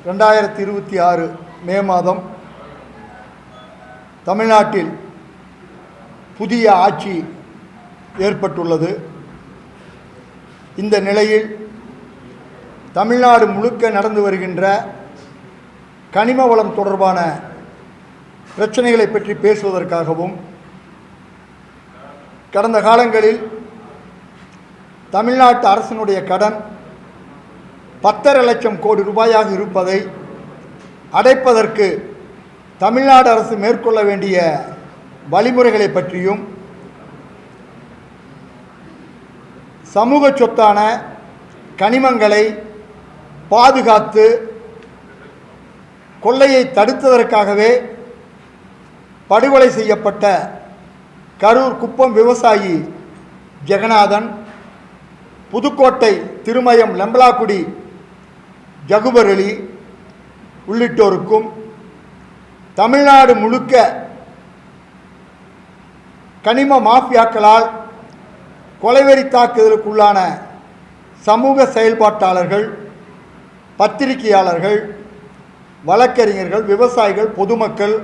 2026 மே மாதம் தமிழ்நாட்டில் புதிய ஆட்சி ஏற்பட்டுள்ளது. இந்த நிலையில் தமிழ்நாடு முழுக்க நடந்து வருகின்ற கனிம வளம் தொடர்பான பிரச்சனைகளை பற்றி பேசுவதற்காகவும், கடந்த காலங்களில் தமிழ்நாட்டு அரசினுடைய கடன் 10.5 லட்சம் கோடி ரூபாயாக இருப்பதை அடைப்பதற்கு தமிழ்நாடு அரசு மேற்கொள்ள வேண்டிய வழிமுறைகளை பற்றியும், சமூக சொத்தான கனிமங்களை பாதுகாத்து கொள்ளையை தடுத்ததற்காகவே படுகொலை செய்யப்பட்ட கரூர் குப்பம் விவசாயி ஜெகநாதன், புதுக்கோட்டை திருமயம் லம்பலாக்குடி ஜகுபர் அலி உள்ளிட்டோருக்கும், தமிழ்நாடு முழுக்க கனிம மாஃபியாக்களால் கொலைவெறி தாக்குதலுக்குள்ளான சமூக செயல்பாட்டாளர்கள், பத்திரிகையாளர்கள், வழக்கறிஞர்கள், விவசாயிகள், பொதுமக்கள்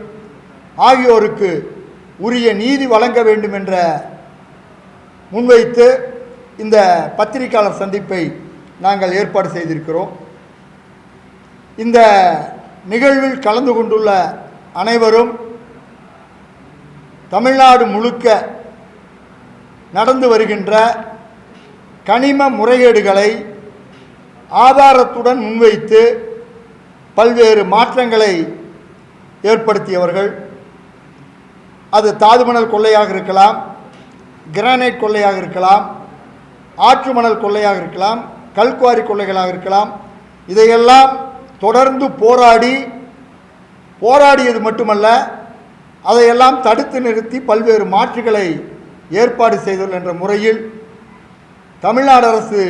ஆகியோருக்கு உரிய நீதி வழங்க வேண்டும் என்ற முன்வைத்து இந்த பத்திரிகையாளர் சந்திப்பை நாங்கள் ஏற்பாடு செய்திருக்கிறோம். இந்த நிகழ்வில் கலந்து கொண்டுள்ள அனைவரும் தமிழ்நாடு முழுக்க நடந்து வருகின்ற கனிம முறைகேடுகளை ஆதாரத்துடன் முன்வைத்து பல்வேறு மாற்றங்களை ஏற்படுத்தியவர்கள். அது தாதுமணல் கொள்ளையாக இருக்கலாம், கிரானைட் கொள்ளையாக இருக்கலாம், ஆற்று மணல் கொள்ளையாக இருக்கலாம், கல்குவாரி கொள்ளைகளாக இருக்கலாம். இதையெல்லாம் தொடர்ந்து போராடியது மட்டுமல்ல, அதையெல்லாம் தடுத்து நிறுத்தி பல்வேறு மாற்றுகளை ஏற்பாடு செய்துள்ள என்ற முறையில் தமிழ்நாடு அரசு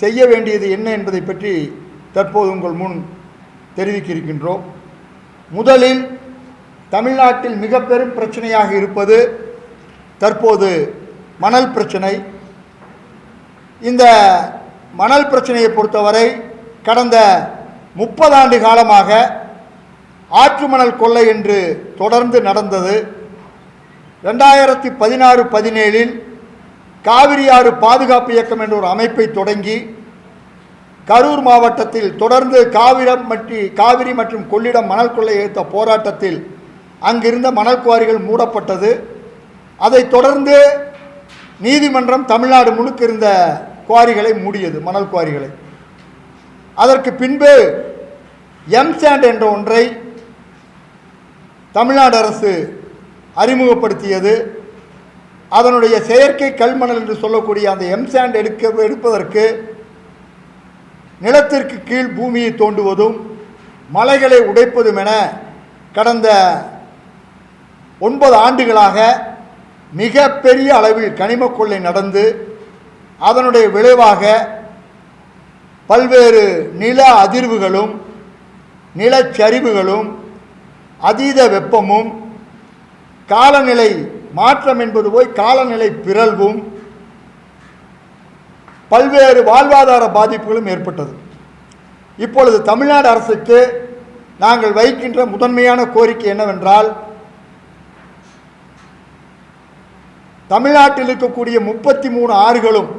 செய்ய வேண்டியது என்ன என்பதை பற்றி தற்போது உங்கள் முன் தெரிவிக்க இருக்கின்றோம். முதலில் தமிழ்நாட்டில் மிக பெரும் பிரச்சனையாக இருப்பது தற்போது மணல் பிரச்சனை. இந்த மணல் பிரச்சனையை பொறுத்தவரை கடந்த 30 ஆண்டு காலமாக ஆற்று மணல் கொள்ளை என்று தொடர்ந்து நடந்தது. 2016-17 காவிரி ஆறு பாதுகாப்பு இயக்கம் என்ற ஒரு அமைப்பை தொடங்கி கரூர் மாவட்டத்தில் தொடர்ந்து காவிரி மற்றும் கொள்ளிடம் மணல் கொள்ளை எடுத்த போராட்டத்தில் அங்கிருந்த மணல் குவாரிகள் மூடப்பட்டது. அதைத் தொடர்ந்து நீதிமன்றம் தமிழ்நாடு முழுக்க இருந்த குவாரிகளை மூடியது, மணல் குவாரிகளை. அதற்கு பின்பு எம்சாண்ட் என்ற ஒன்றை தமிழ்நாடு அரசு அறிமுகப்படுத்தியது. அதனுடைய செயற்கை கல்மணல் என்று சொல்லக்கூடிய அந்த எம்சாண்ட் எடுப்பதற்கு நிலத்திற்கு கீழ் பூமியை தோண்டுவதும் மலைகளை உடைப்பதும் என கடந்த 9 ஆண்டுகளாக மிக பெரிய அளவில் கனிம கொள்ளை நடந்து அதனுடைய விளைவாக பல்வேறு நில அதிர்வுகளும் நிலச்சரிவுகளும் அதீத வெப்பமும் காலநிலை மாற்றம் என்பது போய் காலநிலை பிறழ்வும் பல்வேறு வாழ்வாதார பாதிப்புகளும் ஏற்பட்டது. இப்பொழுது தமிழ்நாடு அரசுக்கு நாங்கள் வைக்கின்ற முதன்மையான கோரிக்கை என்னவென்றால், தமிழ்நாட்டில் இருக்கக்கூடிய 33 ஆறுகளும்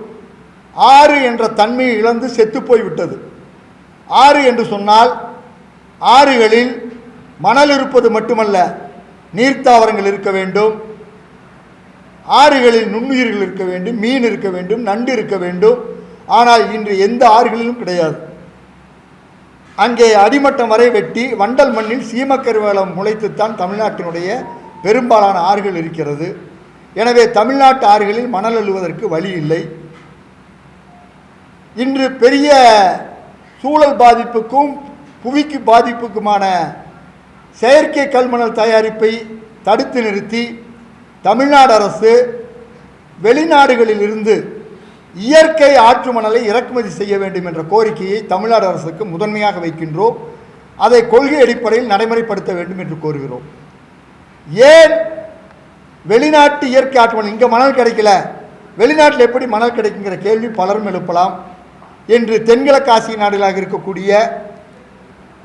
ஆறு என்ற தன்மையை இழந்து செத்து போய்விட்டது. ஆறு என்று சொன்னால் ஆறுகளில் மணல் இருப்பது மட்டுமல்ல, நீர்த்தாவரங்கள் இருக்க வேண்டும், ஆறுகளில் நுண்ணுயிர்கள் இருக்க வேண்டும், மீன் இருக்க வேண்டும், நண்டு இருக்க வேண்டும். ஆனால் இன்று எந்த ஆறுகளிலும் கிடையாது. அங்கே அடிமட்டம் வரை வெட்டி வண்டல் மண்ணில் சீமக்கருவேலம் முளைத்துத்தான் தமிழ்நாட்டினுடைய பெரும்பாலான ஆறுகள் இருக்கிறது. எனவே தமிழ்நாட்டு ஆறுகளில் மணல் அள்ளுவதற்கு வழி இல்லை. இன்று பெரிய சூழல் பாதிப்புக்கும் புவிக்கு பாதிப்புக்குமான செயற்கை கல்மணல் தயாரிப்பை தடுத்து நிறுத்தி தமிழ்நாடு அரசு வெளிநாடுகளில் இருந்து இயற்கை ஆற்று மணலை இறக்குமதி செய்ய வேண்டும் என்ற கோரிக்கையை தமிழ்நாடு அரசுக்கு முதன்மையாக வைக்கின்றோம். அதை கொள்கை அடிப்படையில் நடைமுறைப்படுத்த வேண்டும் என்று கோருகிறோம். ஏன் வெளிநாட்டு இயற்கை ஆற்று மணல், இங்கே மணல் கிடைக்கல, வெளிநாட்டில் எப்படி மணல் கிடைக்குங்கிற கேள்வி பலரும் எழுப்பலாம் என்று தென்கிழக்கு ஆசிய நாடுகளாக இருக்கக்கூடிய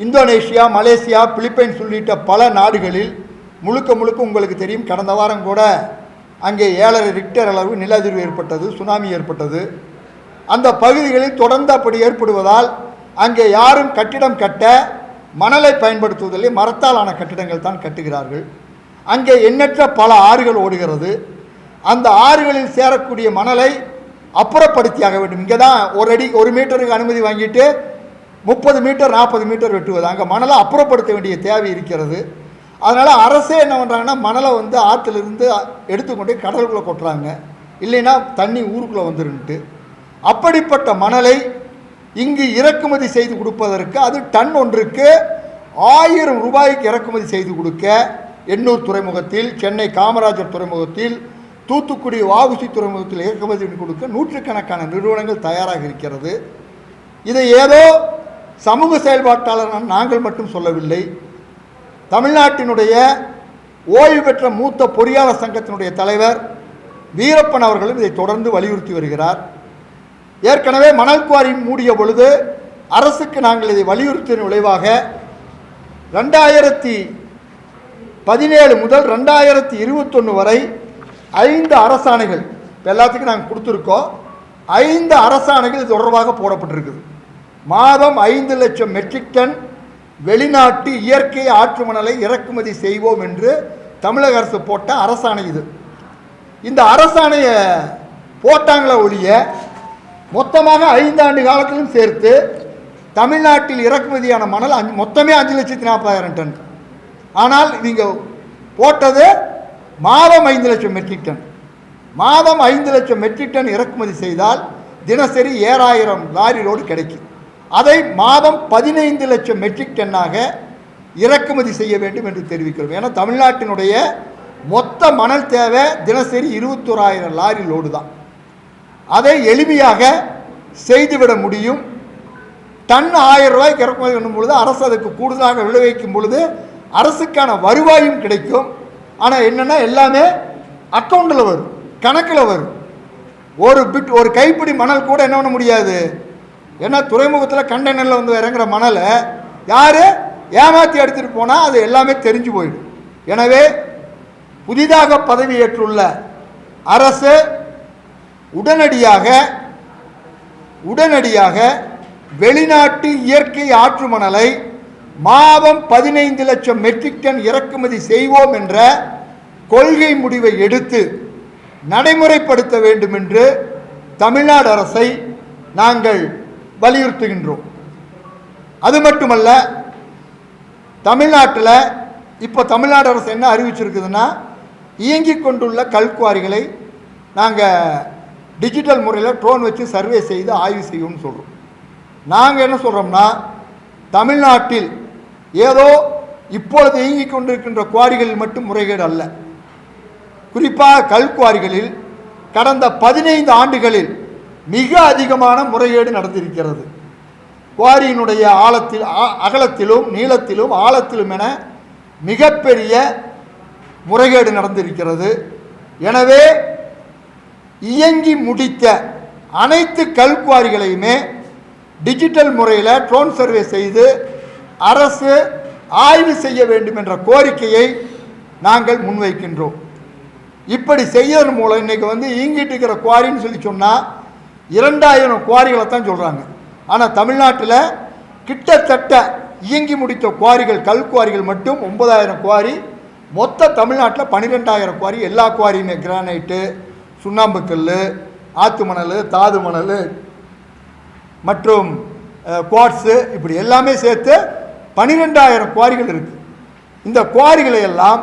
இந்தோனேஷியா, மலேசியா, பிலிப்பைன்ஸ் உள்ளிட்ட பல நாடுகளில் முழுக்க உங்களுக்கு தெரியும், கடந்த வாரம் கூட அங்கே 7.5 ரிக்டர் அளவு நில அதிர்வு ஏற்பட்டது, சுனாமி ஏற்பட்டது. அந்த பகுதிகளில் தொடர்ந்து அப்படி ஏற்படுவதால் அங்கே யாரும் கட்டிடம் கட்ட மணலை பயன்படுத்துவதில்லை, மரத்தால் ஆன கட்டிடங்கள் தான் கட்டுகிறார்கள். அங்கே எண்ணற்ற பல ஆறுகள் ஓடுகிறது. அந்த ஆறுகளில் சேரக்கூடிய மணலை அப்புறப்படுத்தியாக வேண்டும். இங்கே தான் 1 மீட்டருக்கு அனுமதி வாங்கிட்டு 30 மீட்டர் 40 மீட்டர் வெட்டுவது. அங்கே மணலை அப்புறப்படுத்த வேண்டிய தேவை இருக்கிறது. அதனால் அரசே என்ன பண்ணுறாங்கன்னா, மணலை ஆற்றிலிருந்து எடுத்துக்கொண்டு கடலுக்குள்ளே கொட்டுறாங்க, இல்லைன்னா தண்ணி ஊருக்குள்ளே வந்துருன்ட்டு. அப்படிப்பட்ட மணலை இங்கு இறக்குமதி செய்து கொடுப்பதற்கு, அது டன் ஒன்றுக்கு 1000 ரூபாய்க்கு இறக்குமதி செய்து கொடுக்க எண்ணூர் துறைமுகத்தில், சென்னை காமராஜர் துறைமுகத்தில், தூத்துக்குடி வஉசி துறைமுகத்தில் இறக்குமதி கொடுக்க நூற்றுக்கணக்கான நிறுவனங்கள் தயாராக இருக்கிறது. இதை ஏதோ சமூக செயல்பாட்டாளர் நாங்கள் மட்டும் சொல்லவில்லை. தமிழ்நாட்டினுடைய ஓய்வு பெற்ற மூத்த பொறியாளர் சங்கத்தினுடைய தலைவர் வீரப்பன் அவர்களும் இதை தொடர்ந்து வலியுறுத்தி வருகிறார். ஏற்கனவே மணல் குவாரி மூடிய பொழுது அரசுக்கு நாங்கள் இதை வலியுறுத்தின விளைவாக 2017 முதல் 2021 வரை 5 அரசாணைகள் எல்லாத்துக்கும் நாங்கள் கொடுத்துருக்கோம். 5 அரசாணைகள் இது தொடர்பாக போடப்பட்டிருக்குது. மாதம் 5 லட்சம் மெட்ரிக் டன் வெளிநாட்டு இயற்கை ஆற்று மணலை இறக்குமதி செய்வோம் என்று தமிழக அரசு போட்ட அரசாணை இது. இந்த அரசாணையை போட்டாங்களே ஒழிய மொத்தமாக 5 ஆண்டு காலத்திலும் சேர்த்து தமிழ்நாட்டில் இறக்குமதியான மணல் மொத்தமே 5,40,000 டன். ஆனால் நீங்கள் போட்டது மாதம் 5 லட்சம் மெட்ரிக் டன். மாதம் 5 லட்சம் மெட்ரிக் டன் இறக்குமதி செய்தால் தினசரி 7000 லாரி ரோடு கிடைக்கும். அதை மாதம் 15 லட்சம் மெட்ரிக் டன்னாக இறக்குமதி செய்ய வேண்டும் என்று தெரிவிக்கிறோம். ஏன்னா தமிழ்நாட்டினுடைய மொத்த மணல் தேவை தினசரி 21,000 லாரி லோடு தான். அதை எளிமையாக செய்துவிட முடியும். டன் 1000 ரூபாய்க்கு இறக்குமதி பண்ணும் பொழுது அரசு அதுக்கு கூடுதலாக விளைவிக்கும் பொழுது அரசுக்கான வருவாயும் கிடைக்கும். ஆனால் என்னென்னா எல்லாமே அக்கௌண்ட்டில் வரும், கணக்கில் வரும். ஒரு கைப்பிடி மணல் கூட என்ன பண்ண முடியாது. ஏன்னா துறைமுகத்தில் கண்டெய்னரில் இறங்குற மணலை யார் ஏமாற்றி எடுத்துகிட்டு போனால் அது எல்லாமே தெரிஞ்சு போயிடும். எனவே புதிதாக பதவியேற்றுள்ள அரசு உடனடியாக வெளிநாட்டு இயற்கை ஆற்று மணலை மாதம் 15 லட்சம் மெட்ரிக் டன் இறக்குமதி செய்வோம் என்ற கொள்கை முடிவை எடுத்து நடைமுறைப்படுத்த வேண்டும் என்று தமிழ்நாடு அரசை நாங்கள் வலியுறுத்துகின்றோம். அது மட்டுமல்ல, தமிழ்நாட்டில் இப்போ தமிழ்நாடு அரசு என்ன அறிவிச்சிருக்குதுன்னா, இயங்கிக் கொண்டுள்ள கல்குவாரிகளை நாங்கள் டிஜிட்டல் முறையில் ட்ரோன் வச்சு சர்வே செய்து ஆய்வு செய்யணும்னு சொல்கிறோம். நாங்கள் என்ன சொல்கிறோம்னா, தமிழ்நாட்டில் ஏதோ இப்பொழுது இயங்கிக் கொண்டிருக்கின்ற குவாரிகளில் மட்டும் முறைகேடு அல்ல, குறிப்பாக கல்குவாரிகளில் கடந்த 15 ஆண்டுகளில் மிக அதிகமான முறைகேடு நடந்திருக்கிறது. குவாரியினுடைய அகலத்திலும் நீளத்திலும் ஆழத்திலும் என மிகப்பெரிய முறைகேடு நடந்திருக்கிறது. எனவே இயங்கி முடித்த அனைத்து கல்குவாரிகளையுமே டிஜிட்டல் முறையில் ட்ரோன் சர்வே செய்து அரசு ஆய்வு செய்ய வேண்டும் என்ற கோரிக்கையை நாங்கள் முன்வைக்கின்றோம். இப்படி செய்யறதன் மூலம் இன்றைக்கி இயங்கிட்டு இருக்கிற குவாரின்னு சொல்லி சொன்னால் 2000 குவாரிகளை தான் சொல்கிறாங்க. ஆனால் தமிழ்நாட்டில் கிட்டத்தட்ட இயங்கி முடித்த குவாரிகள் கல்குவாரிகள் மட்டும் 9000 குவாரி. மொத்த தமிழ்நாட்டில் 12000 குவாரி. எல்லா குவாரியுமே கிரானைட்டு, சுண்ணாம்புக்கல், ஆற்று மணல், தாது மணல் மற்றும் குவாட்ஸு, இப்படி எல்லாமே சேர்த்து 12000 குவாரிகள் இருக்குது. இந்த குவாரிகளை எல்லாம்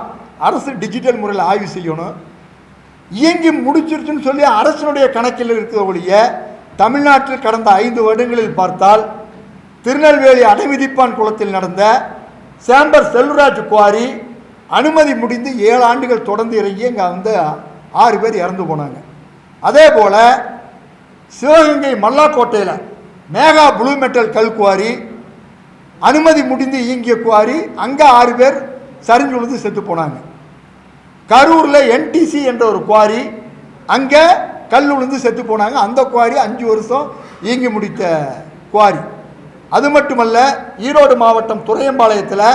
அரசு டிஜிட்டல் முறையில் ஆய்வு செய்யணும். இயங்கி முடிச்சிருச்சுன்னு சொல்லி அரசினுடைய கணக்கில் இருக்கிற தமிழ்நாட்டில் கடந்த 5 வருடங்களில் பார்த்தால் திருநெல்வேலி அடைவிதிப்பான் குளத்தில் நடந்த சேம்பர் செல்வராஜ் குவாரி அனுமதி முடிந்து 7 ஆண்டுகள் தொடர்ந்து இறங்கி இங்கே 6 பேர் இறந்து போனாங்க. அதே போல் சிவகங்கை மல்லாக்கோட்டையில் மேகா ப்ளூ மெட்டல் கல் குவாரி அனுமதி முடிந்து இயங்கிய குவாரி, அங்கே 6 பேர் சரிஞ்சு விழுந்து செத்து போனாங்க. கரூரில் என்டிசி என்ற ஒரு குவாரி, அங்கே கல் விழுந்து செத்து போனாங்க. அந்த குவாரி 5 வருஷம் இயங்கி முடித்த குவாரி. அது மட்டுமல்ல, ஈரோடு மாவட்டம் துரையம்பாளையத்தில்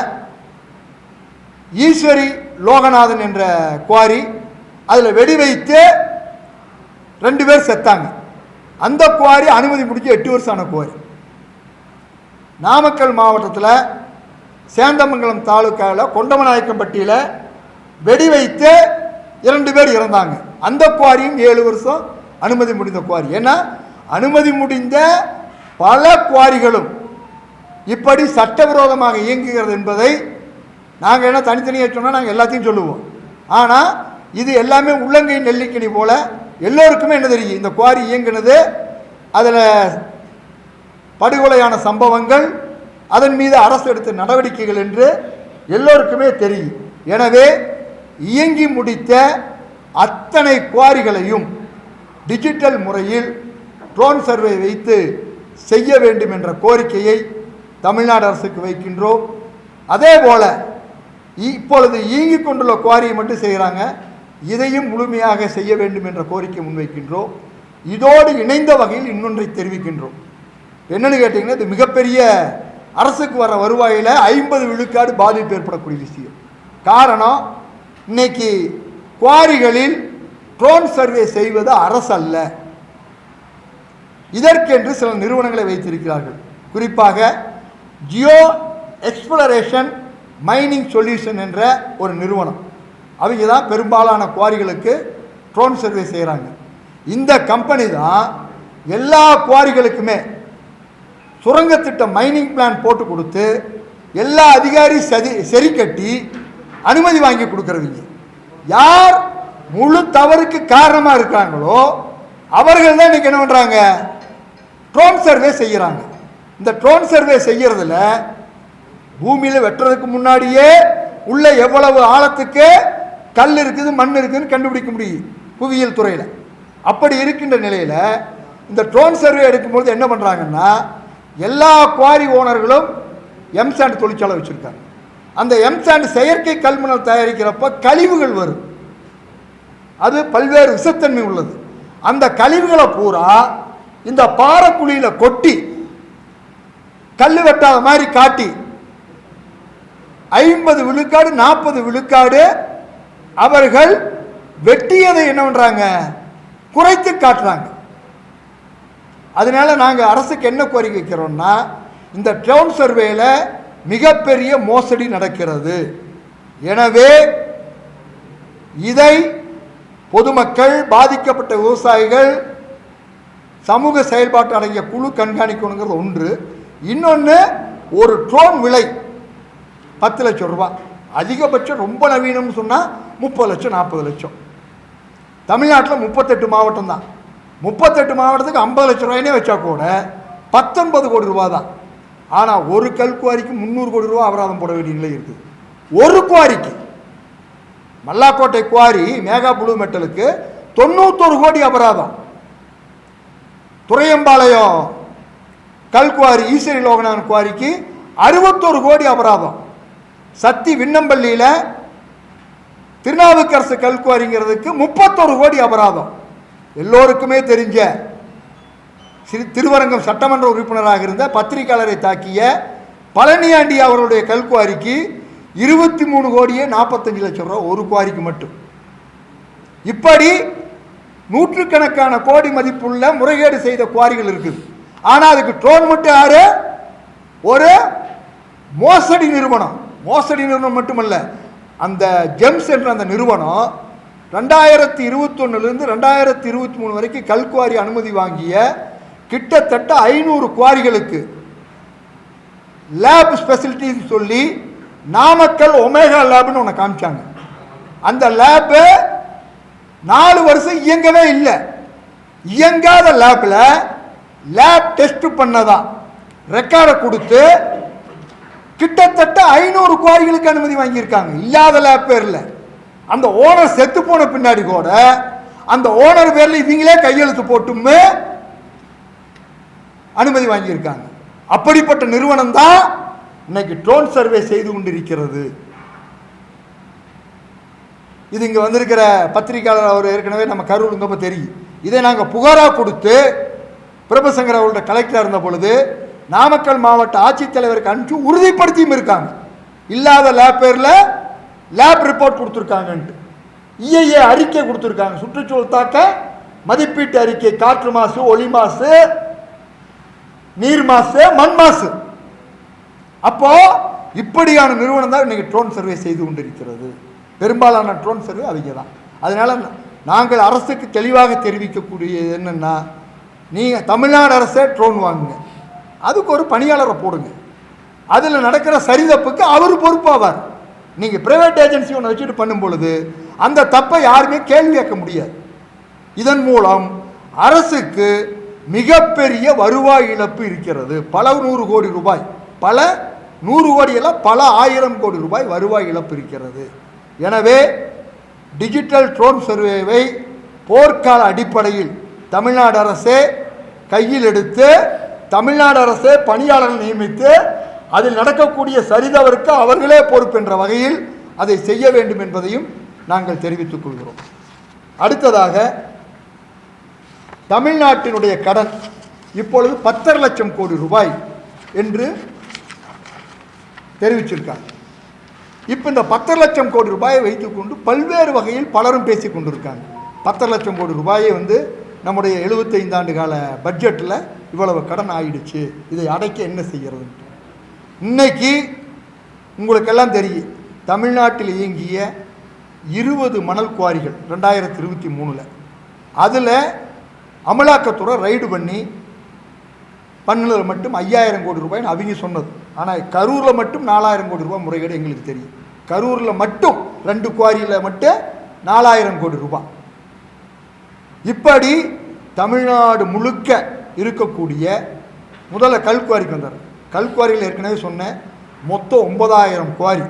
ஈஸ்வரி லோகநாதன் என்ற குவாரி, அதில் வெடி வைத்து 2 பேர் செத்தாங்க. அந்த குவாரி அனுமதி முடிஞ்சு 8 வருஷம் ஆன குவாரி. நாமக்கல் மாவட்டத்தில் சேந்தமங்கலம் தாலுக்காவில் கொண்டமநாயக்கம்பட்டியில் வெடி வைத்து 2 பேர் இறந்தாங்க. அந்த குவாரியும் 7 வருஷம் அனுமதி முடிந்த குவாரி. ஏன்னா அனுமதி முடிந்த பல குவாரிகளும் இப்படி சட்டவிரோதமாக இயங்குகிறது என்பதை நாங்கள் என்ன தனித்தனியாக சொன்னால் நாங்கள் எல்லாத்தையும் சொல்லுவோம். ஆனால் இது எல்லாமே உள்ளங்கை நெல்லிக்கனி போல எல்லோருக்குமே என்ன தெரியும், இந்த குவாரி இயங்குனது, அதில் படுகொலையான சம்பவங்கள், அதன் மீது அரசு எடுத்த நடவடிக்கைகள் என்று எல்லோருக்குமே தெரியும். எனவே இயங்கி முடித்த அத்தனை குவாரிகளையும் டிஜிட்டல் முறையில் ட்ரோன் சர்வே வைத்து செய்ய வேண்டும் என்ற கோரிக்கையை தமிழ்நாடு அரசுக்கு வைக்கின்றோம். அதே போல் இப்பொழுது இயங்கிக் கொண்டுள்ள குவாரியை மட்டும் செய்கிறாங்க, இதையும் முழுமையாக செய்ய வேண்டும் என்ற கோரிக்கை முன்வைக்கின்றோம். இதோடு இணைந்த வகையில் இன்னொன்றை தெரிவிக்கின்றோம். என்னன்னு கேட்டிங்கன்னா, இது மிகப்பெரிய அரசுக்கு வர வருவாயில் 50 விழுக்காடு பாதிப்பு ஏற்படக்கூடிய விஷயம். காரணம், இன்னைக்கு குவாரிகளில் ட்ரோன் சர்வே செய்வது அரசு அல்ல, இதற்கென்று சில நிறுவனங்களை வைத்திருக்கிறார்கள். குறிப்பாக ஜியோ எக்ஸ்ப்ளரேஷன் மைனிங் சொல்யூஷன் என்ற ஒரு நிறுவனம், அவங்க தான் பெரும்பாலான குவாரிகளுக்கு ட்ரோன் சர்வே செய்கிறாங்க. இந்த கம்பெனி தான் எல்லா குவாரிகளுக்குமே சுரங்கத்திட்ட மைனிங் பிளான் போட்டு கொடுத்து எல்லா அதிகாரி சரி கட்டி அனுமதி வாங்கி கொடுக்குறவங்க. யார் முழு தவறுக்கு காரணமாக இருக்காங்களோ அவர்கள் தான் இன்றைக்கி என்ன பண்ணுறாங்க, ட்ரோன் சர்வே செய்கிறாங்க. இந்த ட்ரோன் சர்வே செய்கிறதுல பூமியில் வெட்டுறதுக்கு முன்னாடியே உள்ள எவ்வளவு ஆழத்துக்கு கல் இருக்குது மண் இருக்குதுன்னு கண்டுபிடிக்க முடியும் புவியியல் துறையில். அப்படி இருக்கின்ற நிலையில் இந்த ட்ரோன் சர்வே எடுக்கும்போது என்ன பண்ணுறாங்கன்னா, எல்லா குவாரி ஓனர்களும் எம்சாண்ட் தொழிற்சாலை வச்சுருக்காங்க. அந்த எம்சாண்ட் செயற்கை கல்மணல் தயாரிக்கிறப்ப கழிவுகள் வரும், அது பல்வேறு விஷத்தன்மை உள்ளது. அந்த கழிவுகளை பூரா இந்த பாறைக்குழியில் கொட்டி கல் வெட்டாத மாதிரி காட்டி 50 விழுக்காடு 40 விழுக்காடு அவர்கள் வெட்டியதை என்ன பண்ணுறாங்க, குறைத்து காட்டுறாங்க. அதனால நாங்கள் அரசுக்கு என்ன கோரிக்கை வைக்கிறோம்னா, இந்த ட்ரோன் சர்வேல மிகப்பெரிய மோசடி நடக்கிறது. எனவே இதை பொதுமக்கள், பாதிக்கப்பட்ட விவசாயிகள், சமூக செயல்பாட்டு அடங்கிய குழு கண்காணிக்கணுங்கிறது ஒன்று. இன்னொன்று, ஒரு ட்ரோன் விலை 10 லட்சம் ரூபாய், அதிகபட்சம் ரொம்ப நவீனம்னு சொன்னால் 30 லட்சம் 40 லட்சம். தமிழ்நாட்டில் 38 மாவட்டம் தான். 38 மாவட்டத்துக்கு 50 லட்சம் ரூபாய்னே வச்சா கூட 19 கோடி ரூபா தான். ஆனால் ஒரு கல்குவாரிக்கு 300 கோடி ரூபா அபராதம் போட வேண்டிய நிலை இருக்குது. ஒரு குவாரிக்கு மல்லாக்கோட்டை குவாரி மேகா புளூ மெட்டலுக்கு 91 கோடி அபராதம். துரையம்பாளையம் கல்குவாரி ஈஸ்வரி லோகநாதன் குவாரிக்கு 61 கோடி அபராதம். சத்தி விண்ணம்பள்ளியில் திருநாவுக்கரசு கல்குவாரிங்கிறதுக்கு 31 கோடி அபராதம். எல்லோருக்குமே தெரிஞ்ச திருவரங்கம் சட்டமன்ற உறுப்பினராக இருந்த பத்திரிகையாளரை தாக்கிய பழனியாண்டி அவருடைய கல்குவாரிக்கு 23 கோடியே 45 லட்சம் ரூபா ஒரு குவாரிக்கு மட்டும். இப்படி நூற்றுக்கணக்கான கோடி மதிப்புள்ள முறைகேடு செய்த குவாரிகள் இருக்குது. ஆனால் அதுக்கு ட்ரோன் மட்டும் யாரு, ஒரு மோசடி நிறுவனம். மோசடி நிறுவனம் மட்டுமல்ல, அந்த ஜெம்ஸ் என்ற அந்த நிறுவனம் 2021 2023 வரைக்கும் கல்குவாரி அனுமதி வாங்கிய கிட்டத்தட்ட 500 குவாரிகளுக்கு லேப் ஸ்பெசிலிட்டின்னு சொல்லி நாமக்கல் ஒமேகா லேப்னு ஒன்று காமிச்சாங்க. அந்த லேப்பு 4 வருஷம் இயங்கவே இல்லை. இயங்காத லேப்பில் லேப் டெஸ்ட் பண்ணதான் ரெக்கார்டை கொடுத்து கிட்டத்தட்ட 500 குவாரிகளுக்கு அனுமதி வாங்கியிருக்காங்க. இல்லாத லேப் பேரில் அந்த ஓனர் செத்து போன பின்னாடி கூட அந்த ஓனர் பேரில் இவங்களே கையெழுத்து போட்டுமே அனுமதி வாங்கியிருக்காங்க. அப்படிப்பட்ட நிறுவனம் தான் இன்னைக்கு ட்ரோன் சர்வே செய்து கொண்டிருக்கிறது. இது இங்கே வந்திருக்கிற பத்திரிகையாளர் அவர் ஏற்கனவே நம்ம கரூருங்கப்போ தெரியும். இதை நாங்கள் புகாராக கொடுத்து பிரபசங்கர் அவர்களோட கலெக்டராக இருந்த பொழுது நாமக்கல் மாவட்ட ஆட்சித்தலைவருக்கு அனுப்பிச்சு உறுதிப்படுத்தியும் இருக்காங்க. இல்லாத லேப் பேரில் லேப் ரிப்போர்ட் கொடுத்துருக்காங்கன்ட்டு இஐஏ அறிக்கை கொடுத்துருக்காங்க. சுற்றுச்சூழல் தாக்க மதிப்பீட்டு அறிக்கை, காற்று மாசு, ஒளி மாசு, நீர் மாசு, மண் மாசு. அப்போ இப்படியான நிறுவனம் தான் இன்னைக்கு ட்ரோன் சர்வே செய்து கொண்டிருக்கிறது. பெரும்பாலான ட்ரோன் சர்வே அவங்க தான். அதனால நாங்கள் அரசுக்கு தெளிவாக தெரிவிக்கக்கூடியது என்னன்னா, நீங்கள் தமிழ்நாடு அரசே ட்ரோன் வாங்குங்க, அதுக்கு ஒரு பணியாளரை போடுங்க, அதில் நடக்கிற சரிதப்புக்கு அவர் பொறுப்பாவார். நீங்கள் பிரைவேட் ஏஜென்சி ஒன்று வச்சுட்டு பண்ணும் பொழுது அந்த தப்பை யாருமே கேள்வி கேட்க முடியாது. இதன் மூலம் அரசுக்கு மிகப்பெரிய வருவாய் இழப்பு இருக்கிறது. பல 100 கோடி ரூபாய், பல 100 கோடியெல்லாம் பல 1000 கோடி ரூபாய் வருவாய் இழப்பு இருக்கிறது. எனவே டிஜிட்டல் ட்ரோன் சர்வேவை போர்க்கால அடிப்படையில் தமிழ்நாடு அரசே கையில் எடுத்து, தமிழ்நாடு அரசே பணியாளர்கள் நியமித்து, அதில் நடக்கக்கூடிய சரிதவருக்கு அவர்களே பொறுப்பென்ற வகையில் அதை செய்ய வேண்டும் என்பதையும் நாங்கள் தெரிவித்துக் கொள்கிறோம். அடுத்ததாக, தமிழ்நாட்டினுடைய கடன் இப்பொழுது 10.5 லட்சம் கோடி ரூபாய் என்று தெரிவிச்சிருக்காங்க. இப்போ இந்த 10.5 லட்சம் கோடி ரூபாயை வைத்துக்கொண்டு பல்வேறு வகையில் பலரும் பேசி கொண்டிருக்காங்க. 10.5 லட்சம் கோடி ரூபாயை நம்முடைய 75 ஆண்டு கால பட்ஜெட்டில் இவ்வளவு கடன் ஆயிடுச்சு, இதை அடைக்க என்ன செய்கிறதுன்ட்டு. இன்னைக்கு உங்களுக்கெல்லாம் தெரியும், தமிழ்நாட்டில் இயங்கிய 20 மணல் குவாரிகள் 2023 அதில் அமலாக்கத்துறை ரைடு பண்ணில் மட்டும் 5000 கோடி ரூபாய்னு அவங்க சொன்னது. ஆனால் கரூரில் மட்டும் 4000 கோடி ரூபாய் முறைகேடு எங்களுக்கு தெரியும். கரூரில் மட்டும் 2 குவாரியில் மட்டும் 4000 கோடி ரூபாய். இப்படி தமிழ்நாடு முழுக்க இருக்கக்கூடிய, முதல்ல கல்குவாரிக்கு வந்தார். கல்குவாரியில் ஏற்கனவே சொன்னேன், மொத்தம் 9000 குவாரி,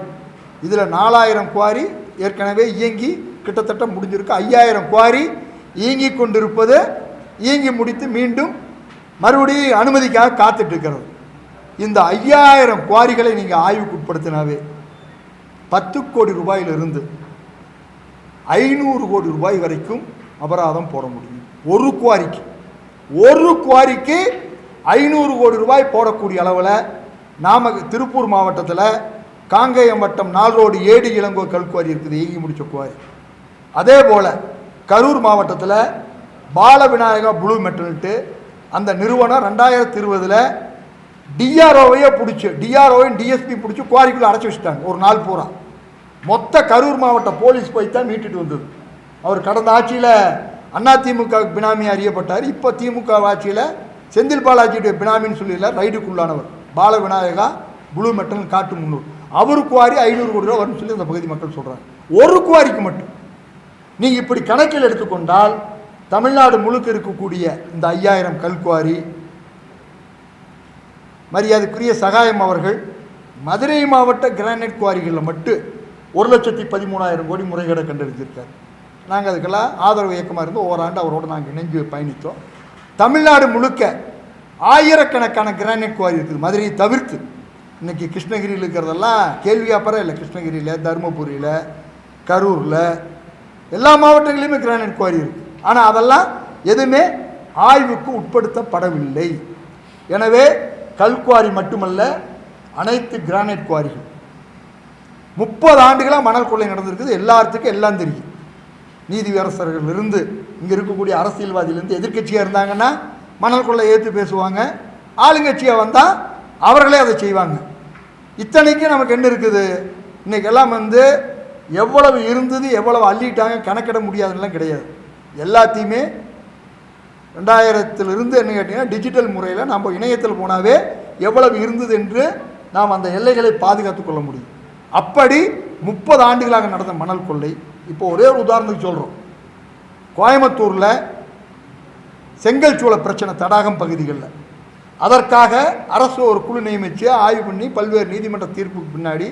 இதில் 4000 குவாரி ஏற்கனவே இயங்கி கிட்டத்தட்ட முடிஞ்சிருக்கு. 5000 குவாரி இயங்கி கொண்டிருப்பது, இயங்கி முடித்து மீண்டும் மறுபடியும் அனுமதிக்காக காத்துட்டு இருக்கிறது. இந்த 5000 குவாரிகளை நீங்கள் ஆய்வுக்கு உட்படுத்தினாவே 10 கோடி ரூபாயிலிருந்து 500 கோடி ரூபாய் வரைக்கும் அபராதம் போட முடியும். ஒரு குவாரிக்கு 500 கோடி ரூபாய் போடக்கூடிய அளவில் திருப்பூர் மாவட்டத்தில் காங்கேயம் வட்டம் 4 ரோடு ஏடி இளங்கோ கல்குவாரி இருக்குது, இயங்கி முடித்த குவாரி. அதே போல் கரூர் மாவட்டத்தில் பால விநாயகா ப்ளூ மெட்டல்ட்டு அந்த நிறுவனம் 2020 டிஆர்ஓவையே பிடிச்சி, டிஆர்ஓவையும் டிஎஸ்பி பிடிச்சி குவாரிக்குள்ளே அடைச்சி வச்சுட்டாங்க ஒரு நாள் பூரா. மொத்த கரூர் மாவட்ட போலீஸ் போய் தான் மீட்டுட்டு வந்தது. அவர் கடந்த ஆட்சியில் அதிமுக பினாமி அறியப்பட்டார். இப்போ திமுக ஆட்சியில் செந்தில் பாலாஜியுடைய பினாமின்னு சொல்லல ரைடுக்குள்ளானவர் பால விநாயகா ப்ளூ மெட்டல் காட்டு முன்னூர். அவரு குவாரி 500 கோடி ரூபா வரும்னு சொல்லி அந்த பகுதி மக்கள் சொல்கிறாங்க. ஒரு குவாரிக்கு மட்டும் நீங்கள் இப்படி கணக்கில் எடுத்துக்கொண்டால் தமிழ்நாடு முழுக்க இருக்கக்கூடிய இந்த 5000 கல்குவாரி, மரியாதைக்குரிய சகாயம் அவர்கள் மதுரை மாவட்ட கிரானைட் குவாரிகளில் மட்டும் 1,13,000 கோடி முறைகேடை கண்டறிஞ்சிருக்கார். நாங்கள் அதுக்கெல்லாம் ஆதரவு இயக்கமாக இருந்து ஓராண்டு அவரோடு நாங்கள் இணைஞ்சு பயணித்தோம். தமிழ்நாடு முழுக்க ஆயிரக்கணக்கான கிரானைட் குவாரி இருக்குது, மதுரையை தவிர்த்து. இன்றைக்கி கிருஷ்ணகிரியில் இருக்கிறதெல்லாம் கேள்வியாப்பறம் இல்லை. கிருஷ்ணகிரியில், தருமபுரியில், கரூரில், எல்லா மாவட்டங்களிலுமே கிரானைட் குவாரி இருக்குது. ஆனால் அதெல்லாம் எதுவுமே ஆய்வுக்கு உட்படுத்தப்படவில்லை. எனவே கல்குவாரி மட்டுமல்ல, அனைத்து கிரானைட் குவாரிகள் 30 ஆண்டுகளாக மணல் கொள்ளை நடந்திருக்குது. எல்லாத்துக்கும் எல்லாம் தெரியும். நீதியரசர்கள் இருந்து இங்கே இருக்கக்கூடிய அரசியல்வாதியிலேருந்து எதிர்கட்சியாக இருந்தாங்கன்னா மணல் கொள்ளை ஏற்று பேசுவாங்க, ஆளுங்கட்சியாக வந்தால் அவர்களே அதை செய்வாங்க. இத்தனைக்கும் நமக்கு என்ன இருக்குது, இன்றைக்கெல்லாம் எவ்வளவு இருந்தது எவ்வளவு அள்ளிட்டாங்க கணக்கிட முடியாதுன்னெலாம் கிடையாது. எல்லாத்தையுமே 2000 என்ன கேட்டிங்கன்னா டிஜிட்டல் முறையில் நம்ம இணையத்தில் போனாவே எவ்வளவு இருந்தது என்று நாம் அந்த எல்லைகளை பாதுகாத்து கொள்ள முடியும். அப்படி 30 ஆண்டுகளாக நடந்த மணல் கொள்ளை. இப்போ ஒரே ஒரு உதாரணத்துக்கு சொல்கிறோம். கோயம்புத்தூரில் செங்கல் சூளை பிரச்சனை தடாகம் பகுதிகளில், அதற்காக அரசு ஒரு குழு நியமித்து ஆய்வு பண்ணி பல்வேறு நீதிமன்ற தீர்ப்புக்கு பின்னாடி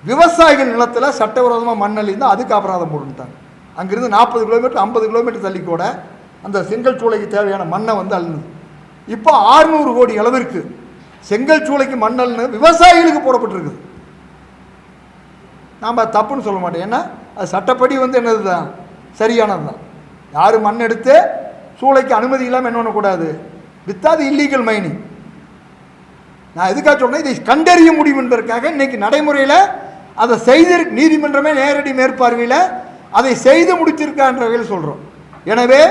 விவசாயிகள் நிலத்தில் சட்டவிரோதமாக மண் அள்ளிஇருந்தால் அதுக்கு அபராதம் போட்டுட்டாங்க. அங்கிருந்து 40 கிலோமீட்டர் 50 கிலோமீட்டர் தள்ளி கூட அந்த செங்கல் சூளைக்கு தேவையான மண்ணை அள்ளுது. இப்போ 600 கோடி அளவிற்கு செங்கல் சூளைக்கு மண் அள்ளுன்னு விவசாயிகளுக்கு போடப்பட்டிருக்குது. நாம் தப்புன்னு சொல்ல மாட்டோம், ஏன்னா அது சட்டப்படி என்னது தான், சரியானது தான். யாரும் மண் எடுத்து சூளைக்கு அனுமதி இல்லாமல் என்ன பண்ணக்கூடாது, வித்தாது இல்லீகல் மைனிங். நான் எதுக்காக சொல்றேன், இதை கண்டறிய முடியும் என்பதற்காக இன்னைக்கு நடைமுறையில் அதை செய்து நீதிமன்றமே நேரடி மேற்பார்வையில் அதை செய்து முடித்திருக்கான்ற வகையில் சொல்கிறோம். எனவே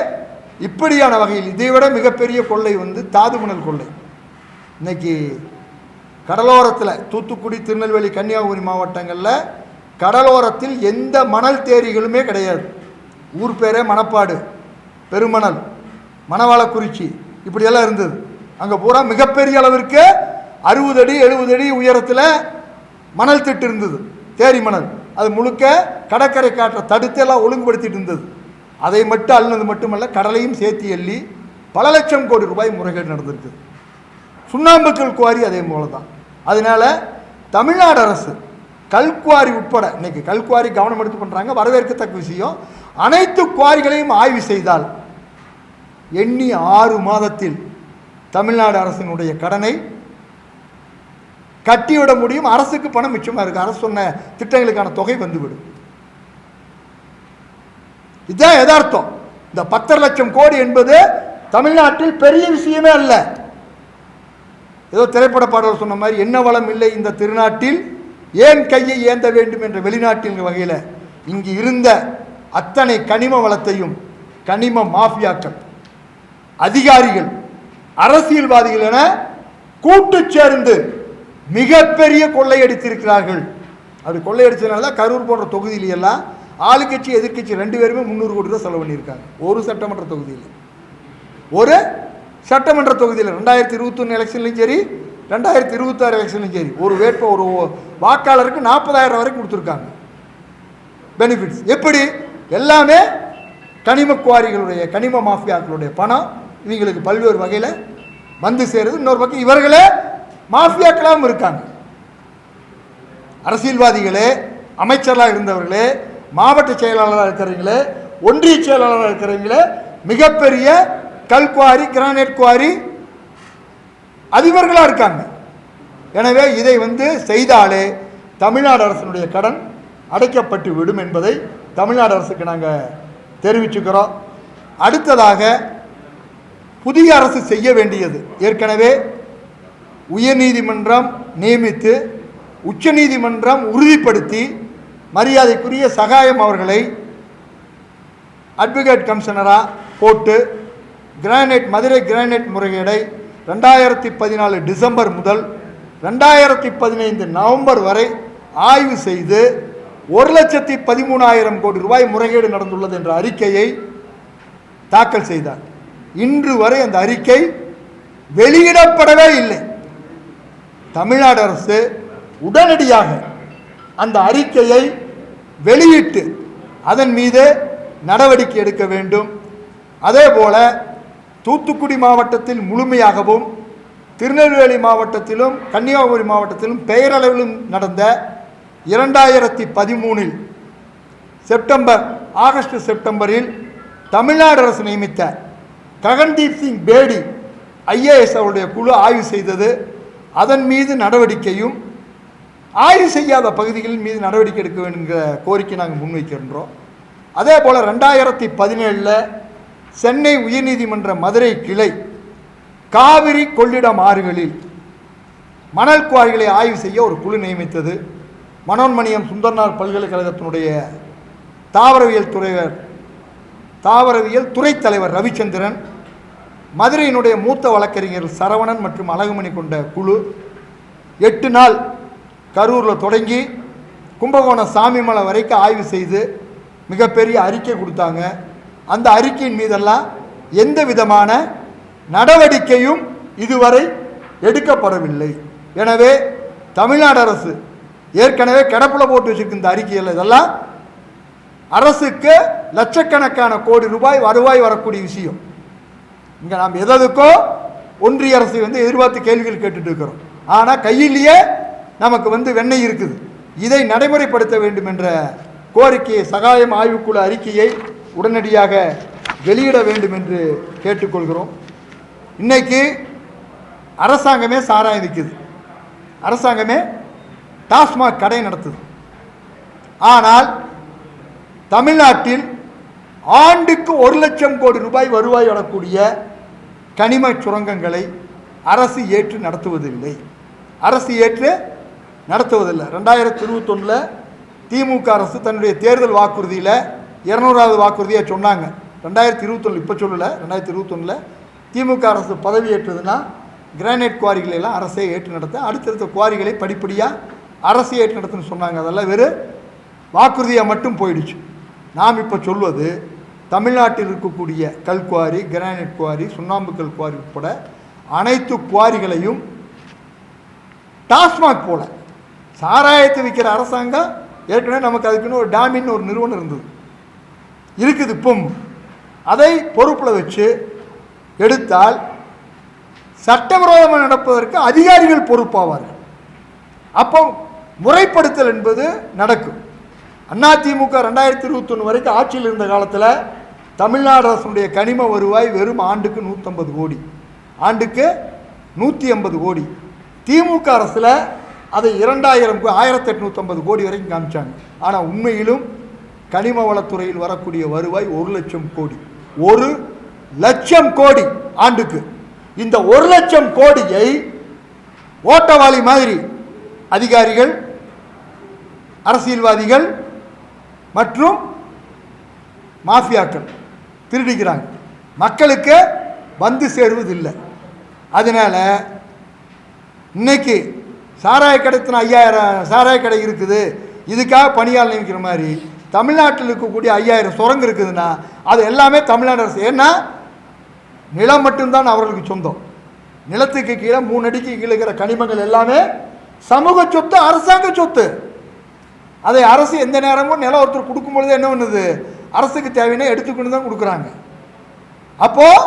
இப்படியான வகையில் இதைவிட மிகப்பெரிய கொள்ளை தாதுமணல் கொள்ளை. இன்னைக்கு கடலோரத்தில் தூத்துக்குடி, திருநெல்வேலி, கன்னியாகுமரி மாவட்டங்களில் கடலோரத்தில் எந்த மணல் தேரிகளுமே கிடையாது. ஊர் பேரே மணப்பாடு, பெருமணல், மணவாளக்குறிச்சி இப்படியெல்லாம் இருந்தது. அங்கே பூரா மிகப்பெரிய அளவிற்கு 60 அடி 70 அடி உயரத்தில் மணல் திட்டு இருந்தது, தேரி மணல். அது முழுக்க கடற்கரை காற்றை தடுத்து எல்லாம் ஒழுங்குபடுத்திட்டு இருந்தது. அதை மட்டும் அள்ளினது மட்டுமல்ல, கடலையும் சேர்த்து எள்ளி பல லட்சம் கோடி ரூபாய் முறைகேடு நடந்திருக்குது. சுண்ணாம்புக்கல் குவாரி அதே போல தான். அதனால தமிழ்நாடு அரசு கல்குவாரி உட்பட இன்னைக்கு கல்குவாரி கவனம் எடுத்து பண்ணுறாங்க, வரவேற்கத்தக்க விஷயம். அனைத்து குவாரிகளையும் ஆய்வு செய்தால் எண்ணி 6 மாதத்தில் தமிழ்நாடு அரசினுடைய கடனை கட்டிவிட முடியும். அரசுக்கு பணம் மிச்சமாக இருக்கு. அரசு சொன்ன திட்டங்களுக்கான தொகை வந்துவிடும். இதுதான் யதார்த்தம். இந்த 10 லட்சம் கோடி என்பது தமிழ்நாட்டில் பெரிய விஷயமே அல்ல. ஏதோ திரைப்பட பாடல் சொன்ன மாதிரி, என்ன வளம் இல்லை இந்த திருநாட்டில், ஏன் கையை ஏந்த வேண்டும் என்ற வெளிநாட்டின் வகையில் இங்கு இருந்த அத்தனை கனிம வளத்தையும் கனிம மாஃபியாக்கள், அதிகாரிகள், அரசியல்வாதிகள் என கூட்டு சேர்ந்து மிகப்பெரிய கொள்ளையடித்திருக்கிறார்கள். அப்படி கொள்ளையடிச்சதுனால தான் கரூர் போன்ற தொகுதியிலெல்லாம் ஆளுங்கட்சி எதிர்கட்சி 2 பேருமே 300 கோடி ரூபாய் செலவு பண்ணியிருக்காங்க. ஒரு சட்டமன்ற தொகுதியில் 2021 எலெக்ஷன்லையும் சரி, 2026 எலெக்ஷன்லையும் சரி, ஒரு வாக்காளருக்கு 40,000 வரைக்கும் கொடுத்துருக்காங்க பெனிஃபிட்ஸ். எப்படி? எல்லாமே கனிம குவாரிகளுடைய, கனிம மாஃபியாக்களுடைய பணம் இவங்களுக்கு பல்வேறு வகையில் வந்து சேருது. இன்னொரு பக்கம் இவர்களே மாஃபியாக்களாகவும் இருக்காங்க. அரசியல்வாதிகளே, அமைச்சர்களாக இருந்தவர்களே, மாவட்ட செயலாளராக இருக்கிறவங்களே, ஒன்றிய செயலாளராக இருக்கிறவங்களே மிகப்பெரிய கல்குவாரி, கிரானைட் குவாரி அதிபர்களாக இருக்காங்க. எனவே இதை செய்தாலே தமிழ்நாடு அரசினுடைய கடன் அடைக்கப்பட்டு விடும் என்பதை தமிழ்நாடு அரசுக்கு நாங்கள் தெரிவிச்சுக்கிறோம். அடுத்ததாக புதிய அரசு செய்ய வேண்டியது, ஏற்கனவே உயர்நீதிமன்றம் நியமித்து உச்சநீதிமன்றம் உறுதிப்படுத்தி மரியாதைக்குரிய சகாயம் அவர்களை அட்வொகேட் கமிஷனராக போட்டு மதுரை கிரானைட் முறைகேடை 2014 டிசம்பர் முதல் 2015 நவம்பர் வரை ஆய்வு செய்து 1,13,000 கோடி ரூபாய் முறைகேடு நடந்துள்ளது என்ற அறிக்கையை தாக்கல் செய்தார். இன்று வரை அந்த அறிக்கை வெளியிடப்படவே இல்லை. தமிழ்நாடு அரசு உடனடியாக அந்த அறிக்கையை வெளியிட்டு அதன் மீது நடவடிக்கை எடுக்க வேண்டும். அதே போல தூத்துக்குடி மாவட்டத்தில் முழுமையாகவும், திருநெல்வேலி மாவட்டத்திலும், கன்னியாகுமரி மாவட்டத்திலும் பெயரளவிலும் நடந்த 2013 ஆகஸ்ட் செப்டம்பரில் தமிழ்நாடு அரசு நியமித்த ககன்தீப் சிங் பேடி ஐஏஎஸ் அவருடைய குழு ஆய்வு செய்தது. அதன் மீது நடவடிக்கையும், ஆய்வு செய்யாத பகுதிகளின் மீது நடவடிக்கை எடுக்க வேண்டும் என்கிற கோரிக்கை நாங்கள் முன்வைக்கின்றோம். அதே போல் 2017 சென்னை உயர்நீதிமன்ற மதுரை கிளை காவிரி கொள்ளிடம் ஆறுகளில் மணல் குவாரிகளை ஆய்வு செய்ய ஒரு குழு நியமித்தது. மனோன்மணியம் சுந்தரனார் பல்கலைக்கழகத்தினுடைய தாவரவியல் துறை தலைவர் ரவிச்சந்திரன், மதுரையினுடைய மூத்த வழக்கறிஞர் சரவணன் மற்றும் அழகுமணி கொண்ட குழு 8 நாள் கரூரில் தொடங்கி கும்பகோணம் சாமிமலை வரைக்கும் ஆய்வு செய்து மிகப்பெரிய அறிக்கை கொடுத்தாங்க. அந்த அறிக்கையின் மீதெல்லாம் எந்த விதமான நடவடிக்கையும் இதுவரை எடுக்கப்படவில்லை. எனவே தமிழ்நாடு அரசு ஏற்கனவே கிடப்பில் போட்டு வச்சிருக்க இந்த அறிக்கையில் இதெல்லாம் அரசுக்கு லட்சக்கணக்கான கோடி ரூபாய் வருவாய் வரக்கூடிய விஷயம். இங்கே நாம் எதற்கோ ஒன்றிய அரசு எதிர்பார்த்து கேள்விகள் கேட்டுட்டு இருக்கிறோம். ஆனால் கையிலேயே நமக்கு வெண்ணெய் இருக்குது. இதை நடைமுறைப்படுத்த வேண்டும் என்ற கோரிக்கையை, சகாயம் ஆய்வுக்குழு அறிக்கையை உடனடியாக வெளியிட வேண்டும் என்று கேட்டுக்கொள்கிறோம். இன்னைக்கு அரசாங்கமே சாராயம் விற்குது, அரசாங்கமே டாஸ்மாக் கடை நடத்துது. ஆனால் தமிழ்நாட்டில் ஆண்டுக்கு 1 லட்சம் கோடி ரூபாய் வருவாய் வரக்கூடிய கனிம சுரங்கங்களை அரசு ஏற்று நடத்துவதில்லை. அரசு ஏற்று நடத்துவதில்லை. 2021 திமுக அரசு தன்னுடைய தேர்தல் வாக்குறுதியில் 200வது வாக்குறுதியாக சொன்னாங்க. 2021 இப்போ சொல்லலை, 2021 திமுக அரசு பதவி ஏற்றதுன்னா கிரானைட் குவாரிகளை எல்லாம் அரசே ஏற்று நடத்த, அடுத்தடுத்த குவாரிகளை படிப்படியாக அரசு ஏற்று நடத்துன்னு சொன்னாங்க. அதெல்லாம் வெறும் வாக்குறுதியாக மட்டும் போயிடுச்சு. நாம் இப்போ சொல்வது தமிழ்நாட்டில் இருக்கக்கூடிய கல்குவாரி, கிரானைட் குவாரி, சுண்ணாம்புக்கல் குவாரி உட்பட அனைத்து குவாரிகளையும் டாஸ்மாக் போல சாராயத்தை விற்கிற அரசாங்கம் ஏற்கனவே நமக்கு அதுக்குன்னு ஒரு டாமின்னு ஒரு நிறுவனம் இருக்குது இப்பவும். அதை பொறுப்பில் வச்சு எடுத்தால் சட்டவிரோதமாக நடப்பதற்கு அதிகாரிகள் பொறுப்பாவார்கள். அப்போ முறைப்படுத்தல் என்பது நடக்கும். அதிமுக 2021 வரைக்கும் ஆட்சியில் இருந்த காலத்தில் தமிழ்நாடு அரசுடைய கனிம வருவாய் வெறும் ஆண்டுக்கு 150 கோடி, ஆண்டுக்கு 180 கோடி. திமுக அரசில் அதை 1850 கோடி வரைக்கும் காமிச்சாங்க. ஆனால் உண்மையிலும் கனிம வளத்துறையில் வரக்கூடிய வருவாய் 1 லட்சம் கோடி, 1 லட்சம் கோடி ஆண்டுக்கு. இந்த 1 லட்சம் கோடியை ஓட்டவாளி மாதிரி அதிகாரிகள், அரசியல்வாதிகள் மற்றும் மாஃபியாக்கள் திருடிக்கிறாங்க. மக்களுக்கு வந்து சேருவதில்லை. அதனால் இன்னைக்கு சாராய கடத்தின 5000 சாராய கடை இருக்குது, இதுக்காக பணியாளர் நியமிக்கிற மாதிரி தமிழ்நாட்டில் இருக்கக்கூடிய 5000 சுரங்கு இருக்குதுன்னா அது எல்லாமே தமிழ்நாடு அரசு. ஏன்னா நிலம் மட்டும்தான் அவர்களுக்கு சொந்தம். நிலத்துக்கு கீழே 3 அடிக்கு கீழே இருக்கிற கனிமங்கள் எல்லாமே சமூக சொத்து, அரசாங்க சொத்து. அதை அரசு எந்த நேரமும் நிலம் ஒருத்தர் கொடுக்கும் பொழுது என்ன பண்ணுது, அரசுக்கு தேவையான எடுத்துக்கொண்டு தான் கொடுக்குறாங்க. அப்போது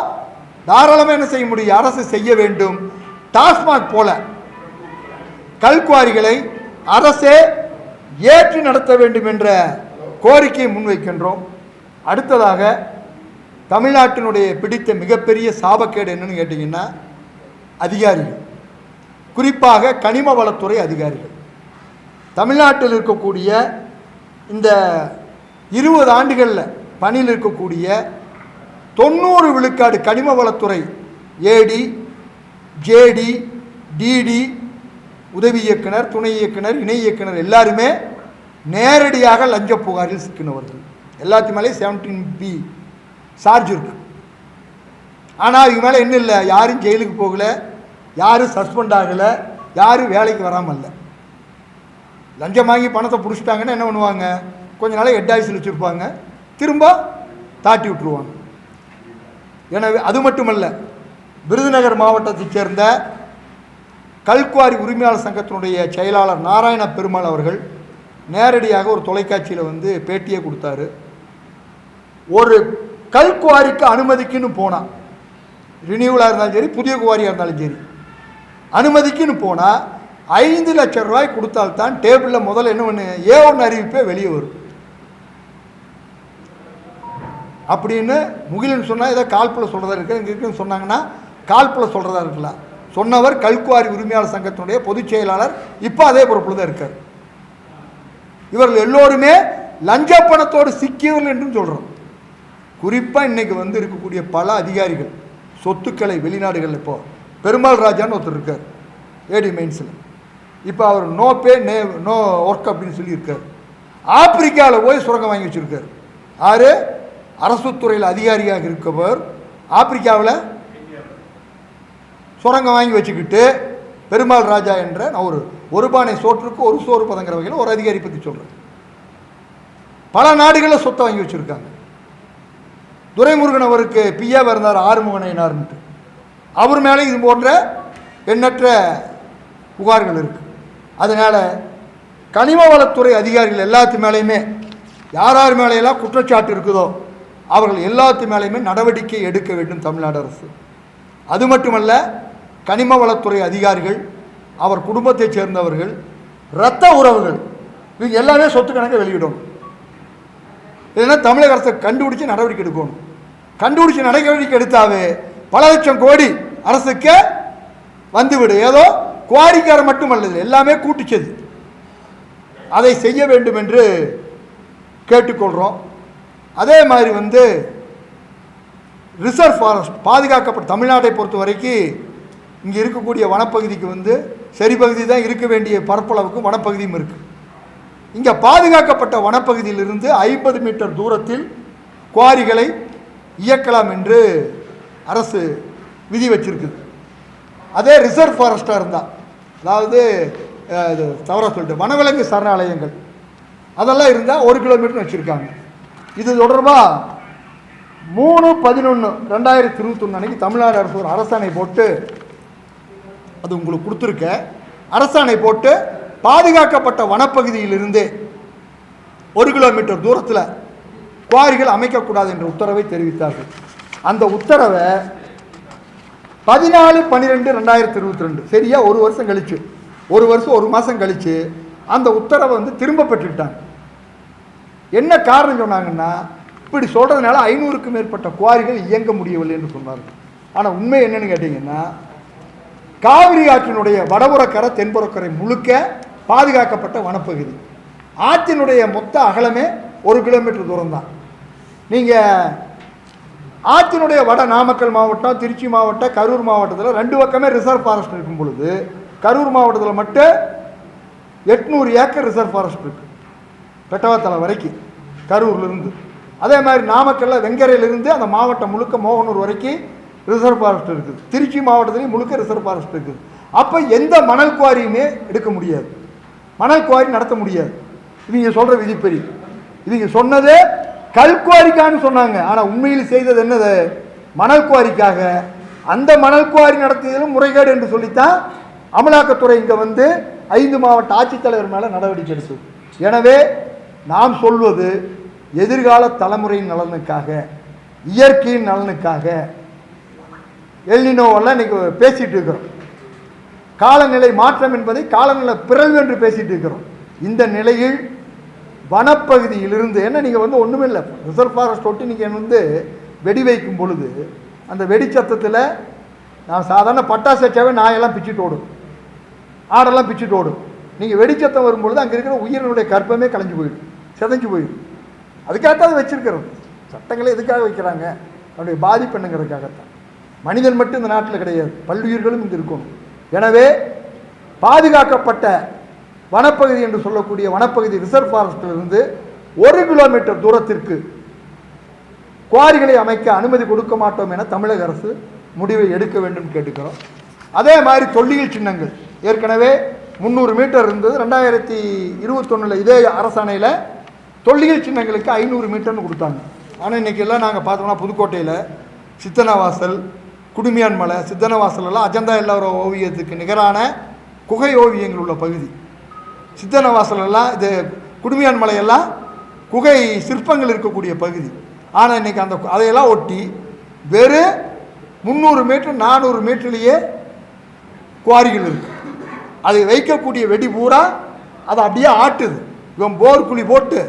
தாராளமாக என்ன செய்ய முடியும், அரசு செய்ய வேண்டும். டாஸ்மாக் போல கல்குவாரிகளை அரசே ஏற்று நடத்த வேண்டும் என்ற கோரிக்கையை முன்வைக்கின்றோம். அடுத்ததாக தமிழ்நாட்டினுடைய பிடித்த மிகப்பெரிய சாபக்கேடு என்னன்னு கேட்டிங்கன்னா அதிகாரிகள், குறிப்பாக கனிம வளத்துறை அதிகாரிகள். தமிழ்நாட்டில் இருக்கக்கூடிய இந்த 20 ஆண்டுகளில் பணியில் இருக்கக்கூடிய 90 விழுக்காடு கனிம வளத்துறை ஏடி, ஜேடி, டிடி, உதவி இயக்குனர், துணை இயக்குனர், இணை இயக்குனர் எல்லாருமே நேரடியாக லஞ்ச புகாரில் சிக்கினவர்கள். எல்லாத்து மேலே 17B சார்ஜ் இருக்கு. ஆனால் இவங்க மேலே என்ன இல்லை, யாரும் ஜெயிலுக்கு போகலை, யாரும் சஸ்பெண்ட் ஆகலை, யாரும் வேலைக்கு வராமல் இல்லை. லஞ்சம் வாங்கி பணத்தை பிடிச்சிட்டாங்கன்னா என்ன பண்ணுவாங்க, கொஞ்ச நாள் ஹெட் ஆஃபீஸில் வச்சுருப்பாங்க, திரும்ப தாட்டி விட்டுருவாங்க. எனவே அது மட்டுமல்ல, விருதுநகர் மாவட்டத்தைச் சேர்ந்த கல்குவாரி உரிமையாளர் சங்கத்தினுடைய செயலாளர் நாராயண பெருமாள் அவர்கள் நேரடியாக ஒரு தொலைக்காட்சியில் வந்து பேட்டியை கொடுத்தாரு. ஒரு கல்குவாரிக்கு அனுமதிக்குன்னு போனால், ரினியூவலாக இருந்தாலும் சரி, புதிய குவாரியாக இருந்தாலும் சரி, அனுமதிக்குன்னு போனால் 5 லட்சம் ரூபாய் கொடுத்தால்தான் டேபிளில் முதல்ல என்ன பண்ணு A1 அறிவிப்பே வெளியே வரும் அப்படின்னு முகிலன் சொன்னால் ஏதோ கால்பில் சொல்கிறதா இருக்குது. இங்கே இருக்குன்னு சொன்னாங்கன்னா கால்பில் சொல்கிறதா இருக்கலாம். சொன்னவர் கல்குவாரி உரிமையாளர் சங்கத்தினுடைய பொதுச் செயலாளர், இப்போ அதே பொறுப்பில் தான் இருக்கார். இவர்கள் எல்லோருமே லஞ்ச பணத்தோடு சிக்கியவர்கள் என்றும் சொல்கிறோம். குறிப்பாக இன்றைக்கி வந்து இருக்கக்கூடிய பல அதிகாரிகள் சொத்துக்களை வெளிநாடுகளில், இப்போது பெருமாள் ராஜான்னு ஒருத்தர் இருக்கார் ஏடி மைன்ஸில், இப்போ அவர் நோ பே நோ ஒர்க் அப்படின்னு சொல்லியிருக்கார். ஆப்பிரிக்காவில் போய் சுரங்கம் வாங்கி வச்சுருக்கார். ஆறு அரசு துறையில் அதிகாரியாக இருக்கவர் ஆப்பிரிக்காவில் சுரங்கம் வாங்கி வச்சுக்கிட்டு பெருமாள் ராஜா என்ற நான் ஒரு பானை சோற்றுக்கு ஒரு சோறு பதங்கிற வகையில் ஒரு அதிகாரி பற்றி சொல்கிறேன். பல நாடுகளில் சொத்தை வாங்கி வச்சுருக்காங்க. துரைமுருகன் அவருக்கு பிஏவாக இருந்தார், ஆறுமுகனைனார்ன்ட்டு, அவர் மேலே இது போன்ற எண்ணற்ற புகார்கள் இருக்குது. அதனால் கனிம வளத்துறை அதிகாரிகள் எல்லாத்து மேலேயுமே யார் மேலேயெல்லாம் குற்றச்சாட்டு இருக்குதோ அவர்கள் எல்லாத்து மேலேயுமே நடவடிக்கை எடுக்க வேண்டும் தமிழ்நாடு அரசு. அது மட்டுமல்ல, கனிம வளத்துறை அதிகாரிகள், அவர் குடும்பத்தைச் சேர்ந்தவர்கள், இரத்த உறவுகள், இவங்க எல்லாமே சொத்து கணக்கை வெளியிடணும். இல்லைன்னா தமிழக அரசை கண்டுபிடிச்சி நடவடிக்கை எடுக்கணும். கண்டுபிடிச்சி நடவடிக்கை எடுத்தாவே பல லட்சம் கோடி அரசுக்கு வந்துவிடு. ஏதோ குவாரிக்கார மட்டுமல்ல, எல்லாமே கூட்டிச்சது. அதை செய்ய வேண்டும் என்று கேட்டுக்கொள்கிறோம். அதே மாதிரி வந்து ரிசர்வ் ஃபாரஸ்ட் பாதுகாக்கப்பட்ட தமிழ்நாட்டை பொறுத்த வரைக்கும் இங்கே இருக்கக்கூடிய வனப்பகுதிக்கு வந்து சரிபகுதி தான் இருக்க வேண்டிய பரப்பளவுக்கு வனப்பகுதியும் இருக்குது. இங்கே பாதுகாக்கப்பட்ட வனப்பகுதியிலிருந்து 50 மீட்டர் தூரத்தில் குவாரிகளை இயக்கலாம் என்று அரசு விதி வச்சிருக்குது. அதே ரிசர்வ் ஃபாரஸ்ட்டாக இருந்தால், அதாவது இது தவறாக சொல்லிட்டு வனவிலங்கு சரணாலயங்கள் அதெல்லாம் இருந்தால் 1 கிலோமீட்டர் வச்சுருக்காங்க. இது தொடர்பாக 3/11/2021 அன்னைக்கு தமிழ்நாடு அரசு ஒரு அரசாணை போட்டு, அது உங்களுக்கு கொடுத்துருக்க, அரசாணை போட்டு பாதுகாக்கப்பட்ட வனப்பகுதியிலிருந்தே 1 கிலோமீட்டர் தூரத்தில் குவாரிகள் அமைக்கக்கூடாது என்ற உத்தரவை தெரிவித்தார்கள். அந்த உத்தரவை 14/12/2022 சரியா ஒரு வருஷம் கழிச்சு, ஒரு வருஷம் 1 மாதம் கழித்து அந்த உத்தரவை திரும்ப பெற்றுக்கிட்டாங்க. என்ன காரணம் சொன்னாங்கன்னா, இப்படி சொல்கிறதுனால 500க்கும் மேற்பட்ட குவாரிகள் இயங்க முடியவில்லை என்று சொன்னார்கள். ஆனால் உண்மை என்னன்னு கேட்டிங்கன்னா, காவிரி ஆற்றினுடைய வடபுறக்கரை தென்புறக்கரை முழுக்க பாதுகாக்கப்பட்ட வனப்பகுதி. ஆற்றினுடைய மொத்த அகலமே 1 கிலோமீட்டர் தூரம் தான். நீங்கள் ஆற்றினுடைய வட நாமக்கல் மாவட்டம், திருச்சி மாவட்டம், கரூர் மாவட்டத்தில் 2 பக்கமே ரிசர்வ் ஃபாரஸ்ட் இருக்கும் பொழுது, கரூர் மாவட்டத்தில் மட்டும் 800 ஏக்கர் ரிசர்வ் ஃபாரஸ்ட் இருக்குது, பெட்டவாத்தலை வரைக்கும் கரூர்லேருந்து. அதே மாதிரி நாமக்கல்லில் வெங்கரையிலிருந்து அந்த மாவட்டம் முழுக்க மோகனூர் வரைக்கும் ரிசர்வ் ஃபாரஸ்ட் இருக்குது. திருச்சி மாவட்டத்திலையும் முழுக்க ரிசர்வ் ஃபாரஸ்ட் இருக்குது. அப்போ எந்த மணல் குவாரியுமே எடுக்க முடியாது, மணல் குவாரி நடத்த முடியாது. இவங்க சொல்கிற விதிப்பறி, இவங்க சொன்னதே கல்குவாரிக்கான்னு சொன்னாங்க. ஆனால் உண்மையில் செய்தது என்னது? மணல் குவாரிக்காக. அந்த மணல் குவாரி நடத்தியதிலும் முறைகேடு என்று சொல்லித்தான் அமலாக்கத்துறை இங்கே 5 மாவட்ட ஆட்சித்தலைவர் மேலே நடவடிக்கை எடுத்தது. எனவே நாம் சொல்வது, எதிர்கால தலைமுறையின் நலனுக்காக, இயற்கையின் நலனுக்காக, எல்னினோவெல்லாம் இன்னைக்கு பேசிட்டு இருக்கிறோம். காலநிலை மாற்றம் என்பதை காலநிலை பிறழ்வு என்று பேசிட்டு இருக்கிறோம். இந்த நிலையில் வனப்பகுதியிலிருந்து என்ன நீங்கள் ஒன்றுமே இல்லை, ரிசர்வ் ஃபாரஸ்ட் ஒட்டி நீங்கள் வெடி வைக்கும் பொழுது அந்த வெடிச்சத்தத்தில் நான் சாதாரண பட்டாசு வச்சாவே நாயெல்லாம் பிச்சுட்டு ஓடும், ஆடெல்லாம் பிச்சுட்டு ஓடும். நீங்கள் வெடிச்சத்தம் வரும்பொழுது அங்கே இருக்கிற உயிரினுடைய கற்பமே கலைஞ்சு போயிடும், செதஞ்சு போயிடும். அதுக்காகத்தான் அதை வச்சிருக்கிறோம். சட்டங்களை எதுக்காக வைக்கிறாங்க? அவனுடைய பாதிப்பு என்னங்கிறதுக்காகத்தான். மனிதன் மட்டும் இந்த நாட்டில் கிடையாது, பல்லுயிர்களும் இங்கே இருக்கணும். எனவே பாதுகாக்கப்பட்ட வனப்பகுதி என்று சொல்லக்கூடிய வனப்பகுதி ரிசர்வ் ஃபாரஸ்டிலிருந்து 1 கிலோமீட்டர் தூரத்திற்கு குவாரிகளை அமைக்க அனுமதி கொடுக்க மாட்டோம் என தமிழக அரசு முடிவை எடுக்க வேண்டும் கேட்டுக்கிறோம். அதே மாதிரி தொல்லியல் சின்னங்கள் ஏற்கனவே 300 மீட்டர் இருந்தது. 2021 இதே அரசாணையில் தொல்லியல் சின்னங்களுக்கு 500 மீட்டர்னு கொடுத்தாங்க. ஆனால் இன்றைக்கி எல்லாம் நாங்கள் பார்த்தோம்னா புதுக்கோட்டையில் சித்தனவாசல், குடுமியான் மலை, சித்தனவாசல் எல்லாம் அஜந்தா எல்லார ஓவியத்துக்கு நிகரான குகை ஓவியங்கள் உள்ள பகுதி. சித்தனவாசல் எல்லாம், இது குடுமியான் மலையெல்லாம் குகை சிற்பங்கள் இருக்கக்கூடிய பகுதி. ஆனால் இன்றைக்கி அதையெல்லாம் ஒட்டி வெறும் 300 மீட்டர் 400 மீட்டர்லேயே குவாரிகள் இருக்குது. அதை வைக்கக்கூடிய வெடி பூரா அதை அப்படியே ஆட்டுது. இவன் போர் குழி போட்டு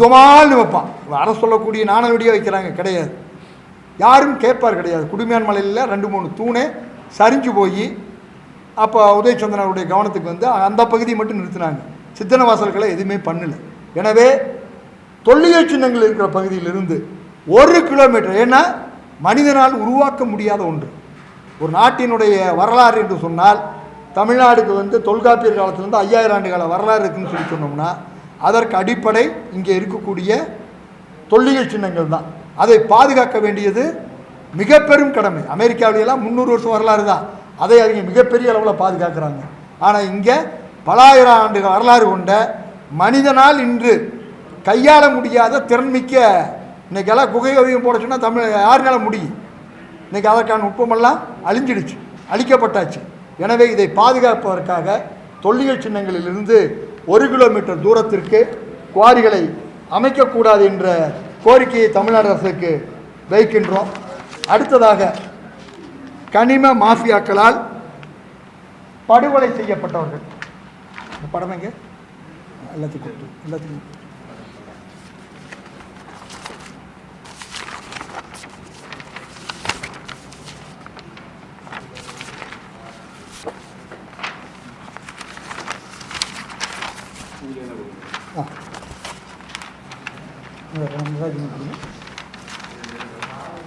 டொமால்னு வைப்பான். அரசு சொல்லக்கூடிய நாண வெடியாக வைக்கிறாங்க கிடையாது, யாரும் கேட்பார் கிடையாது. குடுமியான் மலையில் 2-3 தூணே சரிஞ்சு போய் அப்போ உதயச்சந்திரனுடைய கவனத்துக்கு அந்த பகுதியை மட்டும் நிறுத்தினாங்க. சித்தனவாசல்களை எதுவுமே பண்ணலை. எனவே தொல்லியல் சின்னங்கள் இருக்கிற பகுதியிலிருந்து 1 கிலோமீட்டர், ஏன்னா மனிதனால் உருவாக்க முடியாத ஒன்று. ஒரு நாட்டினுடைய வரலாறு என்று சொன்னால், தமிழ்நாடுக்கு தொல்காப்பியர் காலத்திலேருந்து 5000 ஆண்டு கால வரலாறு இருக்குதுன்னு சொல்லி சொன்னோம்னா, அதற்கு அடிப்படை இங்கே இருக்கக்கூடிய தொல்லியல் சின்னங்கள் தான். அதை பாதுகாக்க வேண்டியது மிக பெரும் கடமை. அமெரிக்காவிலெல்லாம் 300 வருஷம் வரலாறு தான், அதை அவங்க மிகப்பெரிய அளவில் பாதுகாக்கிறாங்க. ஆனால் இங்கே பல ஆயிரம் ஆண்டு வரலாறு கொண்ட மனிதனால் இன்று கையாள முடியாத திறன்மிக்க, இன்றைக்கெல்லாம் குகை ஓவியம் போட சொன்னால் யாருனால முடியும்? இன்றைக்கி அதற்கான நுட்பமெல்லாம் அழிஞ்சிடுச்சு, அழிக்கப்பட்டாச்சு. எனவே இதை பாதுகாப்பதற்காக தொல்லியல் சின்னங்களிலிருந்து 1 கிலோமீட்டர் தூரத்திற்கு குவாரிகளை அமைக்கக்கூடாது என்ற கோரிக்கையை தமிழ்நாடு அரசுக்கு வைக்கின்றோம். அடுத்ததாக, கனிம மாஃபியாக்களால் படுகொலை செய்யப்பட்டவர்கள், இந்த படம் எங்க எல்லாத்துக்கும்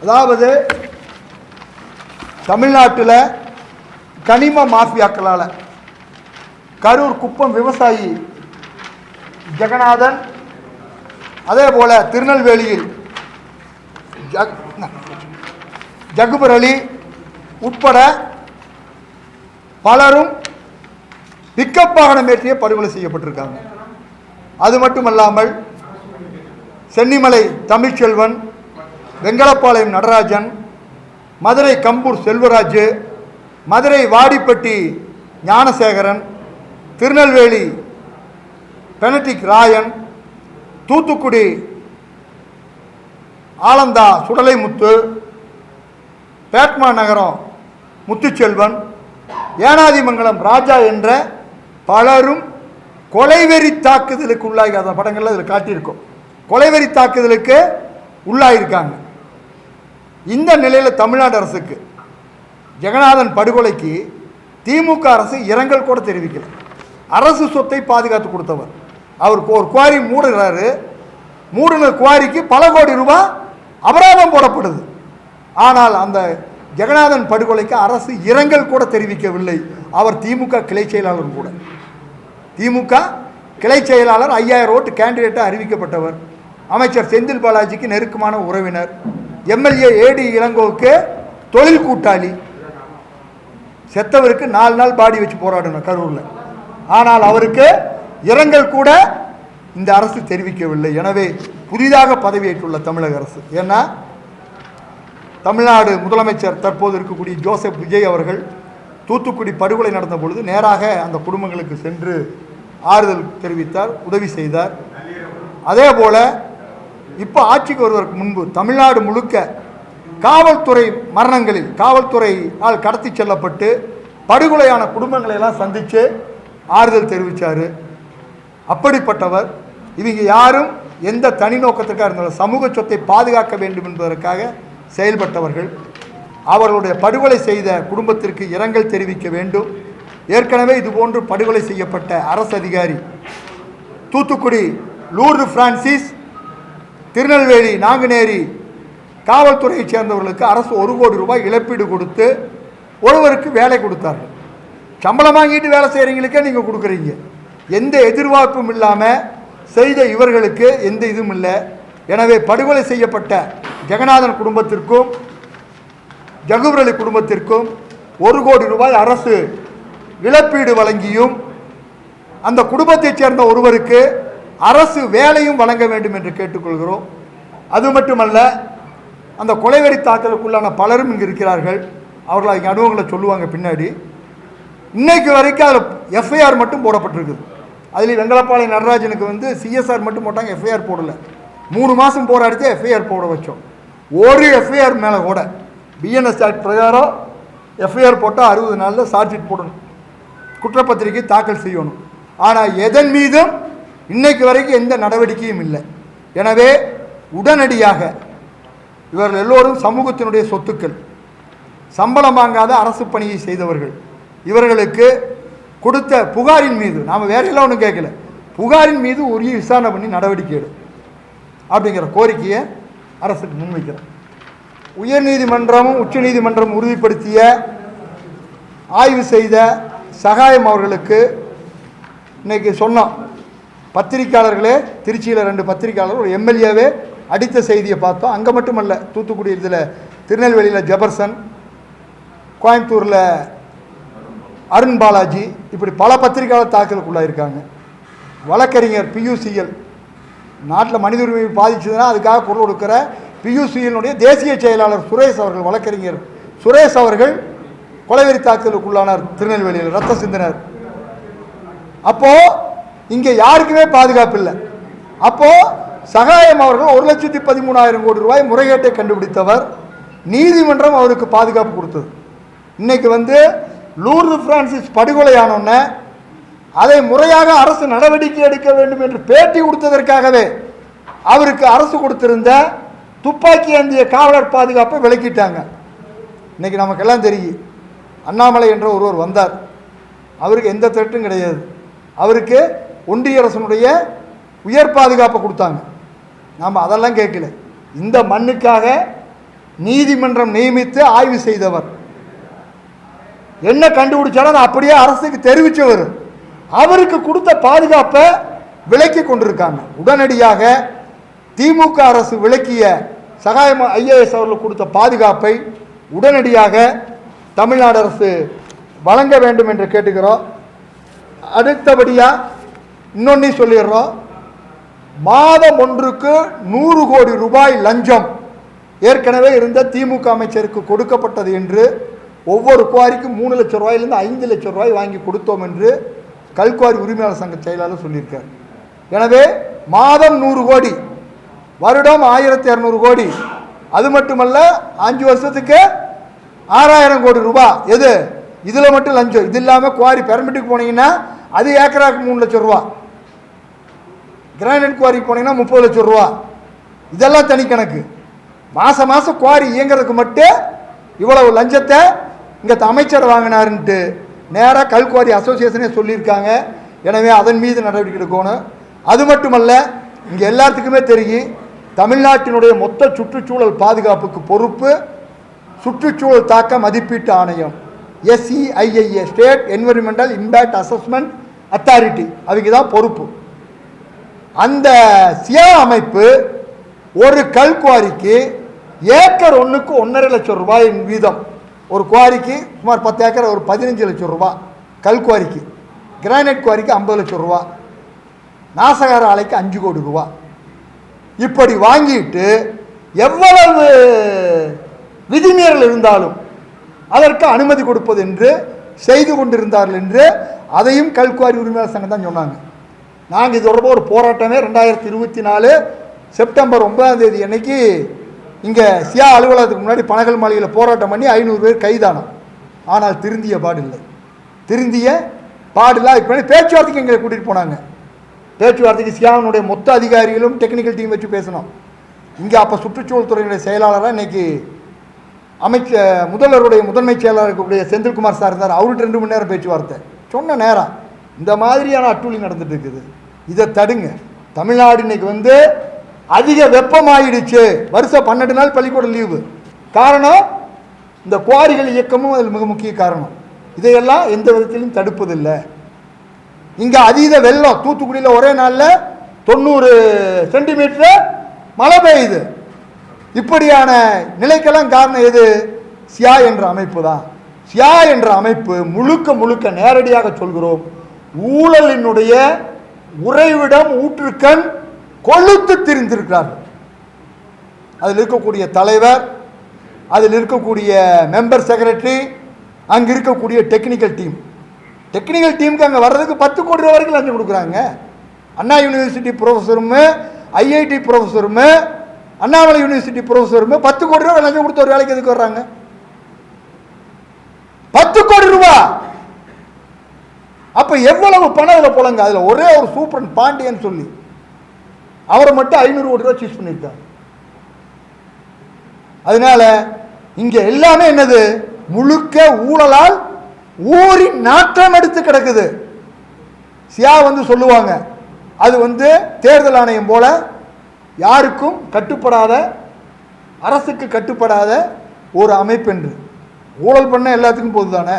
அதாவது தமிழ்நாட்டில் கனிம மாஃபியாக்களால் கரூர் குப்பம் விவசாயி ஜெகநாதன், அதே போல திருநெல்வேலியில் ஜகுபர் அலி உட்பட பலரும் பிக்கப் வாகனம் ஏற்றிய படுகொலை செய்யப்பட்டிருக்காங்க. அது மட்டுமல்லாமல் சென்னிமலை தமிழ்ச்செல்வன், வெங்கலப்பாளையம் நடராஜன், மதுரை கம்பூர் செல்வராஜ், மதுரை வாடிப்பட்டி ஞானசேகரன், திருநெல்வேலி பெனடிக் ராயன், தூத்துக்குடி ஆலந்தா சுடலைமுத்து, பேட்மா நகரம் முத்துச்செல்வன், ஏனாதிமங்கலம் ராஜா என்ற பலரும் கொலைவெறி தாக்குதலுக்கு உள்ளாகி, அந்த படங்கள்ல இதில் காட்டியிருக்கோம், கொலைவெறி தாக்குதலுக்கு உள்ளாயிருக்காங்க. இந்த நிலையில் தமிழ்நாடு அரசுக்கு ஜெகநாதன் படுகொலைக்கு திமுக அரசு இரங்கல் கூட தெரிவிக்கல. அரசு சொத்தை பாதுகாத்து கொடுத்தவர் அவருக்கு ஒரு குவாரி மூடுகிறாரு, மூடின குவாரிக்கு பல கோடி ரூபாய் அபராதம் போடப்படுது. ஆனால் அந்த ஜெகநாதன் படுகொலைக்கு அரசு இரங்கல் கூட தெரிவிக்கவில்லை. அவர் திமுக கிளை செயலாளர் கூட, திமுக கிளை செயலாளர் 5000 ஓட்டு கேண்டிடேட்டாக அறிவிக்கப்பட்டவர், அமைச்சர் செந்தில் பாலாஜிக்கு நெருக்கமான உறவினர், எம்எல்ஏ ஏடி இளங்கோவுக்கு தொழில் கூட்டாளி. செத்தவருக்கு 4 நாள் பாடி வச்சு போராடணும் கரூரில். ஆனால் அவருக்கு இரங்கல் கூட இந்த அரசு தெரிவிக்கவில்லை. எனவே புதிதாக பதவியேற்றுள்ள தமிழக அரசு, ஏன்னா தமிழ்நாடு முதலமைச்சர் தற்போது இருக்கக்கூடிய ஜோசப் விஜய் அவர்கள் தூத்துக்குடி படுகொலை நடந்த பொழுது நேராக அந்த குடும்பங்களுக்கு சென்று ஆறுதல் தெரிவித்தார், உதவி செய்தார். அதே போல இப்போ ஆட்சிக்கு வருவதற்கு முன்பு தமிழ்நாடு முழுக்க காவல்துறை மரணங்களில் காவல்துறையால் கடத்தி செல்லப்பட்டு படுகொலையான குடும்பங்களை எல்லாம் சந்தித்து ஆறுதல் தெரிவித்தார். அப்படிப்பட்டவர். இவங்க யாரும் எந்த தனி நோக்கத்திற்காக இருந்தாலும் சமூக சொத்தை பாதுகாக்க வேண்டும் என்பதற்காக செயல்பட்டவர்கள். அவர்களுடைய படுகொலை செய்த குடும்பத்திற்கு இரங்கல் தெரிவிக்க வேண்டும். ஏற்கனவே இதுபோன்று படுகொலை செய்யப்பட்ட அரசு அதிகாரி தூத்துக்குடி லூர்து பிரான்சிஸ், திருநெல்வேலி நாங்குநேரி காவல்துறையைச் சேர்ந்தவர்களுக்கு அரசு 1 கோடி ரூபாய் இழப்பீடு கொடுத்து ஒருவருக்கு வேலை கொடுத்தார்கள். சம்பளம் வாங்கிட்டு வேலை செய்கிறவங்களுக்கே நீங்கள் கொடுக்குறீங்க. எந்த எதிர்பார்ப்பும் இல்லாமல் செய்த இவர்களுக்கு எந்த இதுவும் இல்லை. எனவே படுகொலை செய்யப்பட்ட ஜெகநாதன் குடும்பத்திற்கும் ஜகுபர் அலி குடும்பத்திற்கும் 1 கோடி ரூபாய் அரசு இழப்பீடு வழங்கியும் அந்த குடும்பத்தைச் சேர்ந்த ஒருவருக்கு அரசு வேலையும் வழங்க வேண்டும் என்று கேட்டுக்கொள்கிறோம். அது மட்டுமல்ல, அந்த கொலைவெறி தாக்குதலுக்குள்ளான பலரும் இங்கு இருக்கிறார்கள். அவர்கள் அவங்க அனுபவங்களை சொல்லுவாங்க பின்னாடி. இன்னைக்கு வரைக்கும் அதில் எஃப்ஐஆர் மட்டும் போடப்பட்டிருக்குது. அதில் வெங்கலப்பாளையம் நடராஜனுக்கு சிஎஸ்ஆர் மட்டும் போட்டாங்க, எஃப்ஐஆர் போடலை. 3 மாதம் போராடித்து எஃப்ஐஆர் போட வச்சோம். ஒரு எஃப்ஐஆர் மேலே கூட பிஎன்எஸ் ஆக்ட் பிரகாரம் எஃப்ஐஆர் போட்டால் 60 நாளில் சார்ஜ் ஷீட் போடணும், குற்றப்பத்திரிகை தாக்கல் செய்யணும். ஆனால் எதன் மீதும் இன்னைக்கு வரைக்கும் எந்த நடவடிக்கையும் இல்லை. எனவே உடனடியாக இவர்கள் எல்லோரும் சமூகத்தினுடைய சொத்துக்கள், சம்பளம் வாங்காத அரசு பணியை செய்தவர்கள். இவர்களுக்கு கொடுத்த புகாரின் மீது நாம் வேற எல்லாம் ஒன்றும் கேட்கல, புகாரின் மீது உரிய விசாரணை பண்ணி நடவடிக்கை எடு அப்படிங்கிற கோரிக்கையை அரசுக்கு முன்வைக்கிறோம். உயர்நீதிமன்றமும் உச்சநீதிமன்றம் உறுதிப்படுத்திய ஆய்வு செய்த சகாயம் அவர்களுக்கு இன்னைக்கு சொன்னோம். பத்திரிக்கையாளர்களே, திருச்சியில் 2 பத்திரிக்கையாளர்கள் ஒரு எம்எல்ஏவே அடித்த செய்தியை பார்த்தோம். அங்கே மட்டுமல்ல, தூத்துக்குடி இதில் திருநெல்வேலியில் ஜெபர்சன், கோயம்புத்தூரில் அருண் பாலாஜி, இப்படி பல பத்திரிகையாளர் தாக்கலுக்குள்ளாயிருக்காங்க. வழக்கறிஞர் பியூசிஎல், நாட்டில் மனித உரிமை பாதிச்சதுன்னா அதுக்காக குரல் கொடுக்கிற பியூசிஎல்னுடைய தேசிய செயலாளர் சுரேஷ் அவர்கள், வழக்கறிஞர் சுரேஷ் அவர்கள் கொலைவெறி தாக்குதலுக்குள்ளானார் திருநெல்வேலியில், ரத்த சிந்தினர். அப்போது இங்கே யாருக்குமே பாதுகாப்பு இல்லை. அப்போது சகாயம் அவர்கள் 1,13,000 கோடி ரூபாய் முறைகேட்டை கண்டுபிடித்தவர். நீதிமன்றம் அவருக்கு பாதுகாப்பு கொடுத்தது. இன்னைக்கு லூர்து பிரான்சிஸ் படுகொலையானோன்னு அதை முறையாக அரசு நடவடிக்கை எடுக்க வேண்டும் என்று பேட்டி கொடுத்ததற்காகவே அவருக்கு அரசு கொடுத்திருந்த துப்பாக்கி ஏந்திய காவலர் பாதுகாப்பை விலக்கிட்டாங்க. இன்னைக்கு நமக்கெல்லாம் தெரியும், அண்ணாமலை என்ற ஒருவர் வந்தார், அவருக்கு எந்த த்ரெட்டும் கிடையாது, அவருக்கு ஒன்றிய அரசனுடைய உயர் பாதுகாப்பை கொடுத்தாங்க. நாம் அதெல்லாம் கேட்கல. இந்த மண்ணுக்காக நீதிமன்றம் நியமித்து ஆய்வு செய்தவர், என்ன கண்டுபிடிச்சாலும் அதை அப்படியே அரசுக்கு தெரிவித்தவர். அவருக்கு கொடுத்த பாதுகாப்பை விலக்கி கொண்டிருக்காங்க. உடனடியாக திமுக அரசு விலக்கிய சகாயம் ஐஏஎஸ் அவர்களுக்கு கொடுத்த பாதுகாப்பை உடனடியாக தமிழ்நாடு அரசு வழங்க வேண்டும் என்று கேட்டுக்கிறோம். அடுத்தபடியாக இன்னொன்னு சொல்லிடுறோம், மாதம் ஒன்றுக்கு 100 கோடி ரூபாய் லஞ்சம் ஏற்கனவே இருந்த திமுக அமைச்சருக்கு கொடுக்கப்பட்டது என்று, ஒவ்வொரு குவாரிக்கும் 3 லட்சம் ரூபாயிலிருந்து 5 லட்சம் ரூபாய் வாங்கி கொடுத்தோம் என்று கல்குவாரி உரிமையாளர் சங்க செயலாளர் சொல்லியிருக்கார். எனவே மாதம் 100 கோடி, வருடம் 1200 கோடி, அது மட்டுமல்ல 5 வருஷத்துக்கு 6000 கோடி ரூபாய். எது இதில் மட்டும் லஞ்சம். இது இல்லாமல் குவாரி பெர்மிட்டுக்கு போனீங்கன்னா அது ஏக்கராக்கு 3 லட்சம் ரூபா, கிரானைட் குவாரிக்கு போனீங்கன்னா 30 லட்சம் ரூபா. இதெல்லாம் தனி கணக்கு. மாதம் மாதம் குவாரி இயங்குறதுக்கு மட்டும் இவ்வளவு லஞ்சத்தை இங்கே அமைச்சர் வாங்கினாருன்ட்டு நேராக கல்குவாரி அசோசியேஷனே சொல்லியிருக்காங்க. எனவே அதன் மீது நடவடிக்கை எடுக்கணும். அது மட்டுமல்ல, இங்கே எல்லாத்துக்குமே தெரியும், தமிழ்நாட்டினுடைய மொத்த சுற்றுச்சூழல் பாதுகாப்புக்கு பொறுப்பு சுற்றுச்சூழல் தாக்க மதிப்பீட்டு ஆணையம், SEIIA, state environmental impact assessment authority, அவங்க தான் பொறுப்பு. அந்த சியா அமைப்பு ஒரு கல்குவாரிக்கு ஏக்கர் ஒன்றுக்கு 1.5 லட்சம் ரூபாய் வீதம், ஒரு குவாரிக்கு சுமார் 10 ஏக்கர் ஒரு 15 லட்சம் ரூபா, கல்குவாரிக்கு, கிரானைட் குவாரிக்கு 50 லட்சம் ரூபா, நாசகார ஆலைக்கு 5 கோடி ரூபா, இப்படி வாங்கிட்டு எவ்வளவு விதிமீறல் இருந்தாலும் அதற்கு அனுமதி கொடுப்பது என்று செய்து கொண்டிருந்தார்கள் என்று அதையும் கல்குவாரி உரிமையாளர் சங்கம் தான் சொன்னாங்க. நாங்கள் இது தொடர்பாக ஒரு போராட்டமே 2024 செப்டம்பர் 9ஆம் தேதி அன்னைக்கு இங்கே சியா அலுவலகத்துக்கு முன்னாடி பனகல் மாளிகையில் போராட்டம் பண்ணி 500 பேர் கைதானோம். ஆனால் திருந்திய பாடில்லை. அதுக்கு பேச்சுவார்த்தைக்கு எங்களை கூட்டிகிட்டு போனாங்க. பேச்சுவார்த்தைக்கு சியாவினுடைய மொத்த அதிகாரிகளும் டெக்னிக்கல் டீம் வச்சு பேசணும். இங்கே அப்போ சுற்றுச்சூழல் துறையினுடைய செயலாளராக இன்னைக்கு முதல்வருடைய முதன்மை செயலாளர் இருக்கக்கூடிய செந்தில்குமார் சார் இருந்தார். அவர்கிட்ட 2 மணி நேரம் பேச்சுவார்த்தை. சொன்ன நேரம் இந்த மாதிரியான அட்டூழி நடந்துட்டு இருக்குது. இதை தடுங்க. தமிழ்நாடு இன்னைக்கு அதிக வெப்பமாயிடுச்சு. வருஷம் 12 நாள் பள்ளிக்கூட லீவு. காரணம் இந்த குவாரிகள் இயக்கமும் அதில் மிக முக்கிய காரணம். இதையெல்லாம் எந்த விதத்திலும் தடுப்பதில்லை. இங்கே அதீத வெள்ளம், தூத்துக்குடியில் ஒரே நாளில் 90 சென்டிமீட்டர் மழை பெய்யுது. இப்படியான நிலைக்கெல்லாம் காரணம் எது? சியா என்ற அமைப்பு தான். சியா என்ற அமைப்பு முழுக்க முழுக்க நேரடியாக சொல்கிறோம், ஊழலினுடைய உறைவிடம் ஊற்றுக்கண் கொளுத்து திரிந்திருக்கிறார்கள். அதில் இருக்கக்கூடிய தலைவர், அதில் இருக்கக்கூடிய மெம்பர் செக்ரட்டரி, அங்கே இருக்கக்கூடிய டெக்னிக்கல் டீமுக்கு அங்கே வர்றதுக்கு 10 கோடி ரூபா வரைக்கும் லஞ்சம் கொடுக்குறாங்க. அண்ணா யூனிவர்சிட்டி ப்ரொஃபஸரும், IIT ப்ரொஃபஸரும், அண்ணாமலை யூனிவர்சிட்டி ப்ரொஃபஸரும் 10 கோடி ரூபா லஞ்சம் கொடுத்த ஒரு வேலைக்கு எதுக்கு வர்றாங்க? 10 கோடி ரூபா. அப்ப எவ்வளவு பணம் அதில் போலங்க. அதில் ஒரே ஒரு சூப்பரன் பாண்டியன் சொல்லி அவரை மட்டும் 500 கோடி ரூபா சீஸ் பண்ணியிருக்காங்க. அதனால இங்க எல்லாமே என்னது? முழுக்க ஊழலால் ஊறி நாற்றம் எடுத்து கிடக்குது. சியா சொல்லுவாங்க, அது தேர்தல் ஆணையம் போல யாருக்கும் கட்டுப்படாத, அரசுக்கு கட்டுப்படாத ஒரு அமைப்பு என்று. ஊழல் பண்ண எல்லாத்துக்கும் போது தானே.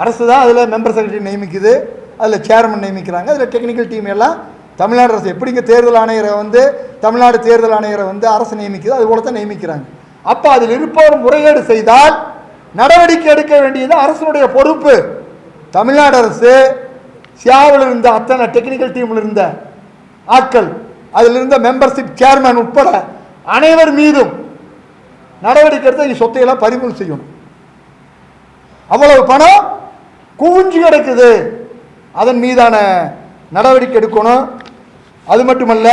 அரசு தான் அதில் மெம்பர் செக்ரட்டரி நியமிக்குது, அதில் சேர்மன் நியமிக்கிறாங்க, அதில் டெக்னிக்கல் டீம் எல்லாம் தமிழ்நாடு அரசு. எப்படிங்க தேர்தல் ஆணையரை தமிழ்நாடு தேர்தல் ஆணையரை அரசு நியமிக்குது, அது போல தான் நியமிக்கிறாங்க. அப்போ அதில் இருப்பவர் முறைகேடு செய்தால் நடவடிக்கை எடுக்க வேண்டியது அரசனுடைய பொறுப்பு. தமிழ்நாடு அரசு சியாவில் இருந்த அத்தனை டெக்னிக்கல் டீமில் இருந்த ஆட்கள், அதில் இருந்த மெம்பர்ஷிப் சேர்மன் உட்பட அனைவர் மீதும் நடவடிக்கை எடுத்து சொத்தையெல்லாம் பறிமுதல் செய்யணும். அவ்வளவு பணம் குவிஞ்சு கிடக்குது, அதன் மீதான நடவடிக்கை எடுக்கணும். அது மட்டுமல்ல,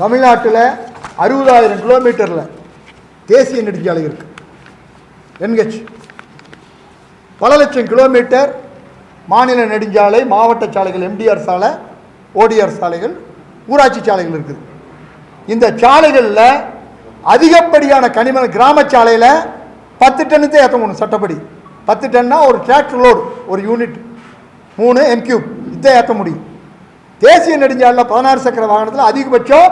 தமிழ்நாட்டில் 60,000 கிலோமீட்டரில் தேசிய நெடுஞ்சாலை இருக்கு, NH. பல லட்சம் கிலோமீட்டர் மாநில நெடுஞ்சாலை, மாவட்ட சாலைகள், MDR சாலை, ODR சாலைகள், ஊராட்சி சாலைகள் இருக்குது. இந்த சாலைகளில் அதிகப்படியான கனிம, கிராம சாலையில் 10 டன்னுக்கு ஏற்ற முடியும் சட்டப்படி. 10 டன்னா ஒரு டிராக்டர் லோடு, ஒரு யூனிட் 3 M3 இதை ஏற்ற முடியும். தேசிய நெடுஞ்சாலையில் 16 சக்கர வாகனத்தில் அதிகபட்சம்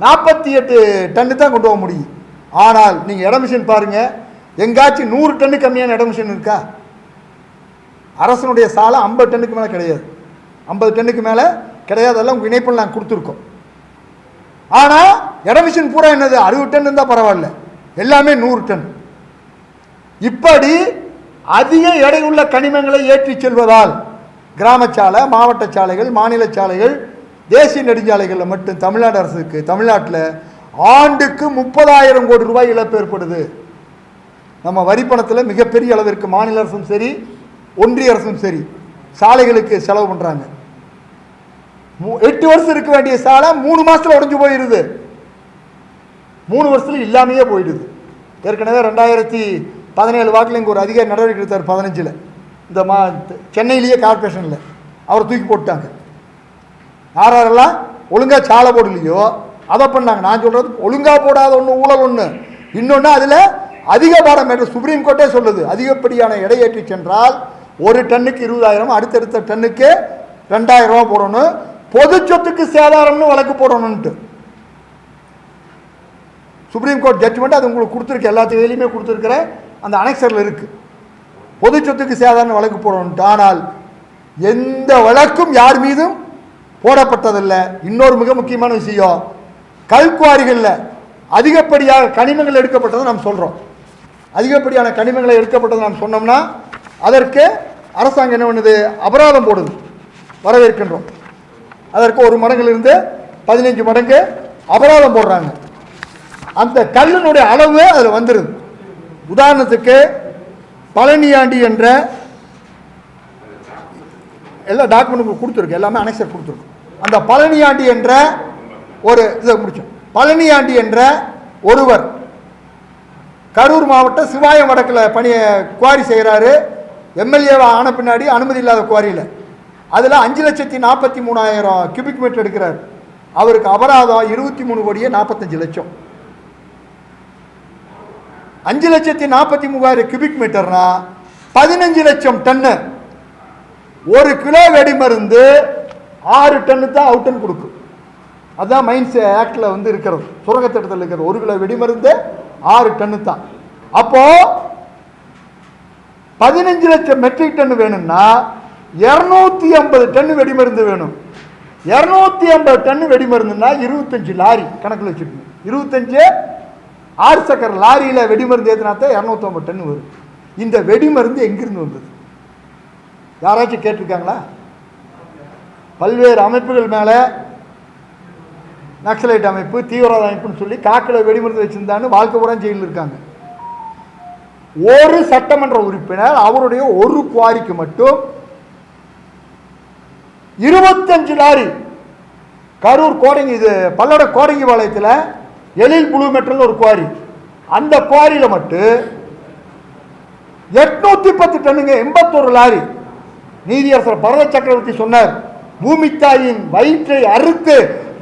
48 டன்னு தான் கொண்டு போக முடியும். ஆனால் நீங்கள் இட மிஷின் பாருங்கள், எங்காச்சும் 100 டன்னு கம்மியான அடமிஷன் இருக்கா? அரசனுடைய சாலை 50 டன்னுக்கு மேலே கிடையாது, 50 டன்னுக்கு மேலே கிடையாது. அதெல்லாம் உங்கள் இணைப்பில் நாங்கள் கொடுத்துருக்கோம். ஆனால் அடமிஷன் பூரா என்னது 60 டன் இருந்தால் பரவாயில்ல, எல்லாமே 100 டன். இப்படி அதிக எடையுள்ள கனிமங்களை ஏற்றி செல்வதால் கிராம சாலை, மாவட்ட சாலைகள், மாநில சாலைகள், தேசிய நெடுஞ்சாலைகளில் மட்டும் தமிழ்நாடு அரசுக்கு தமிழ்நாட்டில் ஆண்டுக்கு 30,000 கோடி ரூபாய் இழப்பு ஏற்படுது. நம்ம வரி பணத்தில் மிகப்பெரிய அளவிற்கு மாநில அரசும் சரி ஒன்றிய அரசும் சரி சாலைகளுக்கு செலவு பண்ணுறாங்க. 8 வருஷம் இருக்க வேண்டிய சாலை 3 மாதத்தில் உடஞ்சி போயிடுது, 3 வருஷத்தில் இல்லாமையே போயிடுது. ஏற்கனவே 2017 வாக்கில் இங்கே ஒரு அதிகாரி நடவடிக்கை எடுத்தார். 15 இந்த சென்னையிலேயே கார்பரேஷனில் அவரை தூக்கி போட்டாங்க. யாரெல்லாம் ஒழுங்காக சாலை போடலையோ அதை பண்ணாங்க. நான் சொல்கிறது ஒழுங்காக போடாத ஒன்று ஊழல் ஒன்று, இன்னொன்று அதில் அதிக பாரம் என்று சுப்ரீம் கோர்ட்டே சொல்லுது. அதிகப்படியான எடை ஏற்றி சென்றால் ஒரு டன்னுக்கு 20,000, அடுத்தடுத்த டன்னுக்கு 2,000 ரூபா போடணும், பொது சொத்துக்கு சேதாரம்னு வழக்கு போடணும்ட்டு சுப்ரீம் கோர்ட் ஜட்ஜ்மெண்ட் அது உங்களுக்கு கொடுத்துருக்கு, எல்லா தேதியிலுமே கொடுத்துருக்கிற அந்த அனெக்சரில் இருக்குது. பொது சொத்துக்கு சேதாரம் வழக்கு போடணும்ட்டு. ஆனால் எந்த வழக்கும் யார் மீதும் போடப்பட்டதில்லை. இன்னொரு மிக முக்கியமான விஷயம், கல்குவாரிகளில் அதிகப்படியாக கனிமங்கள் எடுக்கப்பட்டதை நாம் சொல்கிறோம். அதிகப்படியான கனிமங்களை எடுக்கப்பட்டதை நாம் சொன்னோம்னா அதற்கு அரசாங்கம் என்ன பண்ணுது, அபராதம் போடுது. வரவேற்கின்றோம். அதற்கு 1 மடங்கிலிருந்து 15 மடங்கு அபராதம் போடுறாங்க. அந்த கல்லினுடைய அளவு அதில் வந்துடுது. உதாரணத்துக்கு பழனியாண்டி என்ற எல்லா டாக்குமெண்ட் கொடுத்துருக்கு, எல்லாமே அனெக்சர் கொடுத்துருக்கு. அந்த பழனியாண்டி என்ற ஒரு இதை முடிச்சோம். பழனியாண்டி என்ற ஒருவர் கரூர் மாவட்டம் சிவாயம் வடக்கில் குவாரி செய்கிறாரு. எம்எல்ஏ ஆன பின்னாடி அனுமதி இல்லாத குவாரியில் அதில் 5,43,000 கியூபிக் மீட்டர் எடுக்கிறார். அவருக்கு அபராதம் 23,45,00,000. 5,43,000 கியூபிக் மீட்டர்னா 15 லட்சம் டன்னு. 1 கிலோ வெடிமருந்து 6 டன்னு தான் அவுட்டன் கொடுக்கும். அதுதான் மைன்ஸ் ஆக்டில் வந்து இருக்கிறது, சுரங்கத்திட்டத்தில் இருக்கிறது. 1 கிலோ வெடிமருந்து 6 டன்னு தான். அப்போ 15 லட்சம் மெட்ரிக் டன் வேணும்னா 250 டன் வெடிமருந்து வேணும். 250 டன் வெடிமருந்துன்னா 25 லாரி கணக்கில் வச்சுக்கணும். 25 6 சக்கர லாரியில் வெடிமருந்து ஏற்றினா தான் 250 டன் வரும். இந்த வெடிமருந்து எங்கிருந்து வந்தது யாராச்சும் கேட்டிருக்காங்களா? பல்வேறு அமைப்புகள் மேலே நக்சலைட் அமைப்பு, தீவிரவாத அமைப்புன்னு சொல்லி காக்கில் வெடிமருந்து வச்சிருந்தான்னு வாழ்க்கை பூரா ஜெயிலில் இருக்காங்க. ஒரு சட்டமன்ற உறுப்பினர் அவருடைய ஒரு குவாரிக்கு மட்டும் 25 லாரி கரூர் கோடங்கி, இது பல்லட கோடங்கி பாளையத்தில் எழில் ப்ளூ மெட்டல் ஒரு குவாரி, அந்த குவாரியில் மட்டும் 810 டன்னுங்க, 81 லாரி. நீதியரசர் பரத சக்கரவர்த்தி சொன்னார், பூமித்தாயின் வயிற்றை அறுத்து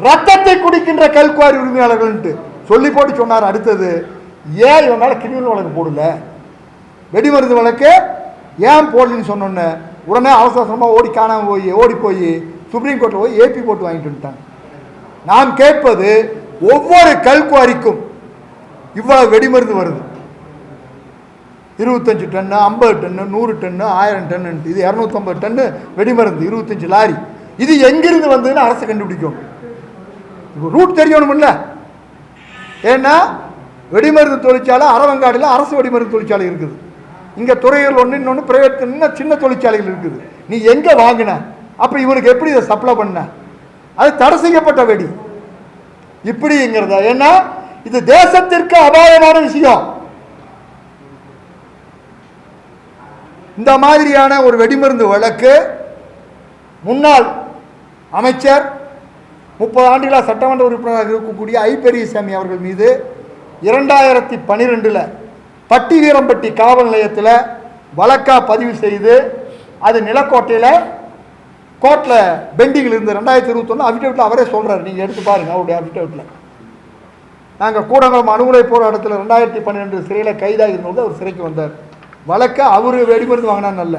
ரத்தத்தை குடிக்கின்ற கல்குவாரி உரிமையாளர்கள் சொல்லி போட்டு சொன்னார். அடுத்தது, ஏன் இவன் மேலே கிரிமினல் வழக்கு போடல, வெடிமருந்து வழக்கு ஏன் போடலன்னு சொன்னோன்னு உடனே அவசரமாக ஓடி போய் சுப்ரீம் கோர்ட்டில் போய் ஏபி போட்டு வாங்கிட்டு வந்துட்டாங்க. நாம் கேட்பது, ஒவ்வொரு கல்குவாரிக்கும் இவ்வளவு வெடிமருந்து வருது, 25 டன்னு, 50 டன்னு, 100 டன்னு, 1000 டன்னு, இது 250 டன்னு வெடிமருந்து, 25 லாரி. இது எங்கிருந்து வந்ததுன்னு அரசு கண்டுபிடிக்கும். ரூட் தெரியணும்ல. ஏன்னா வெடிமருந்து தொழிற்சாலை அரவங்காடில் அரசு வெடிமருந்து தொழிற்சாலை இருக்குது. இங்கே துறைகள் ஒன்று, இன்னொன்று பிரைவேட், இன்னும் சின்ன தொழிற்சாலைகள் இருக்குது. நீ எங்கே வாங்கின, அப்போ இவனுக்கு எப்படி இதை சப்ளை பண்ண, அது தடை செய்யப்பட்ட வெடி இப்படிங்கிறத. ஏன்னா இது தேசத்திற்கு அபாயமான விஷயம். இந்த மாதிரியான ஒரு வெடிமருந்து வழக்கு முன்னாள் அமைச்சர் 30 ஆண்டுகளாக சட்டமன்ற உறுப்பினராக இருக்கக்கூடிய ஐ பெரியசாமி அவர்கள் மீது 2012 பட்டி வீரம்பட்டி காவல் நிலையத்தில் வழக்கா பதிவு செய்து அது நிலக்கோட்டையில் கோர்ட்டில் பெண்டிங்கில் இருந்து 2021 அஃபிடேவிட்டில் அவரே சொல்கிறார், நீங்கள் எடுத்து பாருங்கள் அவருடைய அஃபிடேவிட்டில். நாங்கள் கூடங்குளம் அணுகுலை போராட்டத்தில் 2012 சிறையில் கைதாக இருந்தபோது அவர் சிறைக்கு வந்தார். வழக்கை அவர் வெடிமருந்து வாங்கினான்னு அல்ல,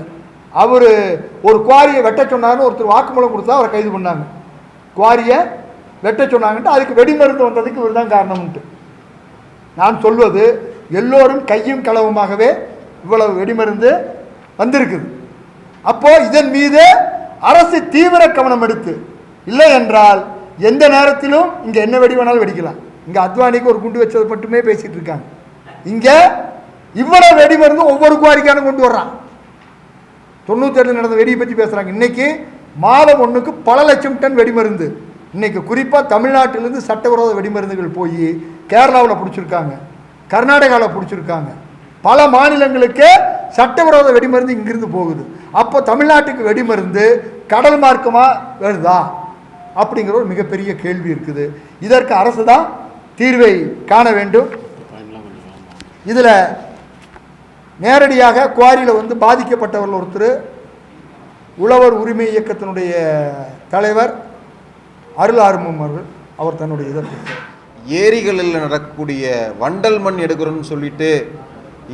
அவர் ஒரு குவாரியை வெட்ட சொன்னார்னு ஒருத்தர் வாக்குமூலம் கொடுத்தா அவரை கைது பண்ணாங்க. குவாரியை வெட்ட சொன்னாங்கன்ட்டு அதுக்கு வெடிமருந்து வந்ததுக்கு இவர் தான் காரணம்ன்ட்டு. நான் சொல்வது, எல்லோரும் கையும் களவுமாகவே இவ்வளவு வெடிமருந்து வந்திருக்குது. அப்போ இதன் மீது அரசு தீவிர கவனம் எடுத்து, இல்லை என்றால் எந்த நேரத்திலும் இங்கே என்ன வெடி வேணாலும் வெடிக்கலாம். இங்கே அத்வானிக்கு ஒரு குண்டு வச்சது மட்டுமே பேசிட்டு இருக்காங்க. இங்கே இவ்வளவு வெடிமருந்து ஒவ்வொரு குவாரிக்கான கொண்டு வர்றான். 97 நடந்த வெடியை பற்றி பேசுகிறாங்க. இன்னைக்கு மாதம் ஒன்றுக்கு பல லட்சம் டன் வெடிமருந்து. இன்னைக்கு குறிப்பாக தமிழ்நாட்டிலிருந்து சட்டவிரோத வெடிமருந்துகள் போய் கேரளாவில் பிடிச்சிருக்காங்க, கர்நாடகாவில் பிடிச்சிருக்காங்க. பல மாநிலங்களுக்கு சட்டவிரோத வெடிமருந்து இங்கிருந்து போகுது. அப்போ தமிழ்நாட்டுக்கு வெடிமருந்து கடல் மார்க்கமாக வருதா அப்படிங்கிற ஒரு மிகப்பெரிய கேள்வி இருக்குது. இதற்கு அரசு தான் தீர்வை காண வேண்டும். இதில் நேரடியாக குவாரியில் பாதிக்கப்பட்டவர்கள் ஒருத்தர் உழவர் உரிமை இயக்கத்தினுடைய தலைவர் அருள் ஆறுமுகம் அவர்கள், அவர் தன்னுடைய இதற்கு ஏரிகளில் நடக்கக்கூடிய வண்டல் மண் எடுக்கிறோன்னு சொல்லிட்டு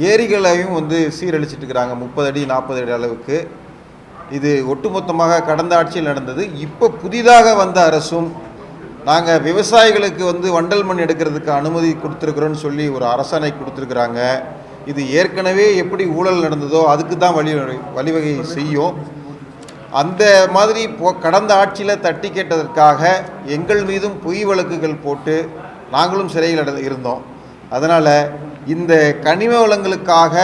ஏரிகளையும் சீரழிச்சிட்டு இருக்கிறாங்க 30 அடி 40 அடி அளவுக்கு. இது ஒட்டுமொத்தமாக கடந்த ஆட்சியில் நடந்தது. இப்போ புதிதாக வந்த அரசும் நாங்கள் விவசாயிகளுக்கு வண்டல் மண் எடுக்கிறதுக்கு அனுமதி கொடுத்துருக்குறோன்னு சொல்லி ஒரு அரசாணை கொடுத்துருக்குறாங்க. இது ஏற்கனவே எப்படி ஊழல் நடந்ததோ அதுக்கு தான் வழிவகை செய்யும். அந்த மாதிரி கடந்த ஆட்சியில் தட்டி கேட்டதற்காக எங்கள் மீதும் பொய் வழக்குகள் போட்டு நாங்களும் சிறையில் இருந்தோம். அதனால் இந்த கனிம வளங்களுக்காக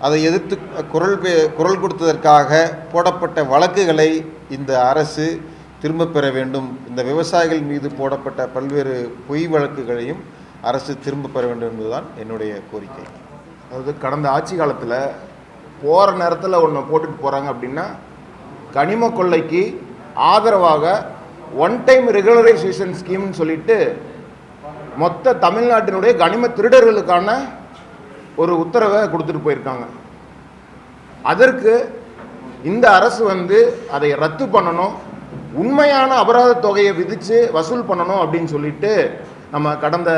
அதை எதிர்த்து குரல் கொடுத்ததற்காக போடப்பட்ட வழக்குகளை இந்த அரசு திரும்ப பெற வேண்டும். இந்த விவசாயிகள் மீது போடப்பட்ட பல்வேறு பொய் வழக்குகளையும் அரசு திரும்ப பெற வேண்டும் என்பதுதான் என்னுடைய கோரிக்கை. அதாவது கடந்த ஆட்சி காலத்தில் போகிற நேரத்தில் ஒன்று போட்டுட்டு போகிறாங்க அப்படின்னா, கனிம கொள்ளைக்கு ஆதரவாக ஒன் டைம் ரெகுலரைசேஷன் ஸ்கீம்னு சொல்லிட்டு மொத்த தமிழ்நாட்டினுடைய கனிம திருடர்களுக்கான ஒரு உத்தரவை கொடுத்துட்டு போயிருக்காங்க. அதற்கு இந்த அரசு அதை ரத்து பண்ணணும், உண்மையான அபராத தொகையை விதித்து வசூல் பண்ணணும் அப்படின்னு சொல்லிட்டு நம்ம கடந்த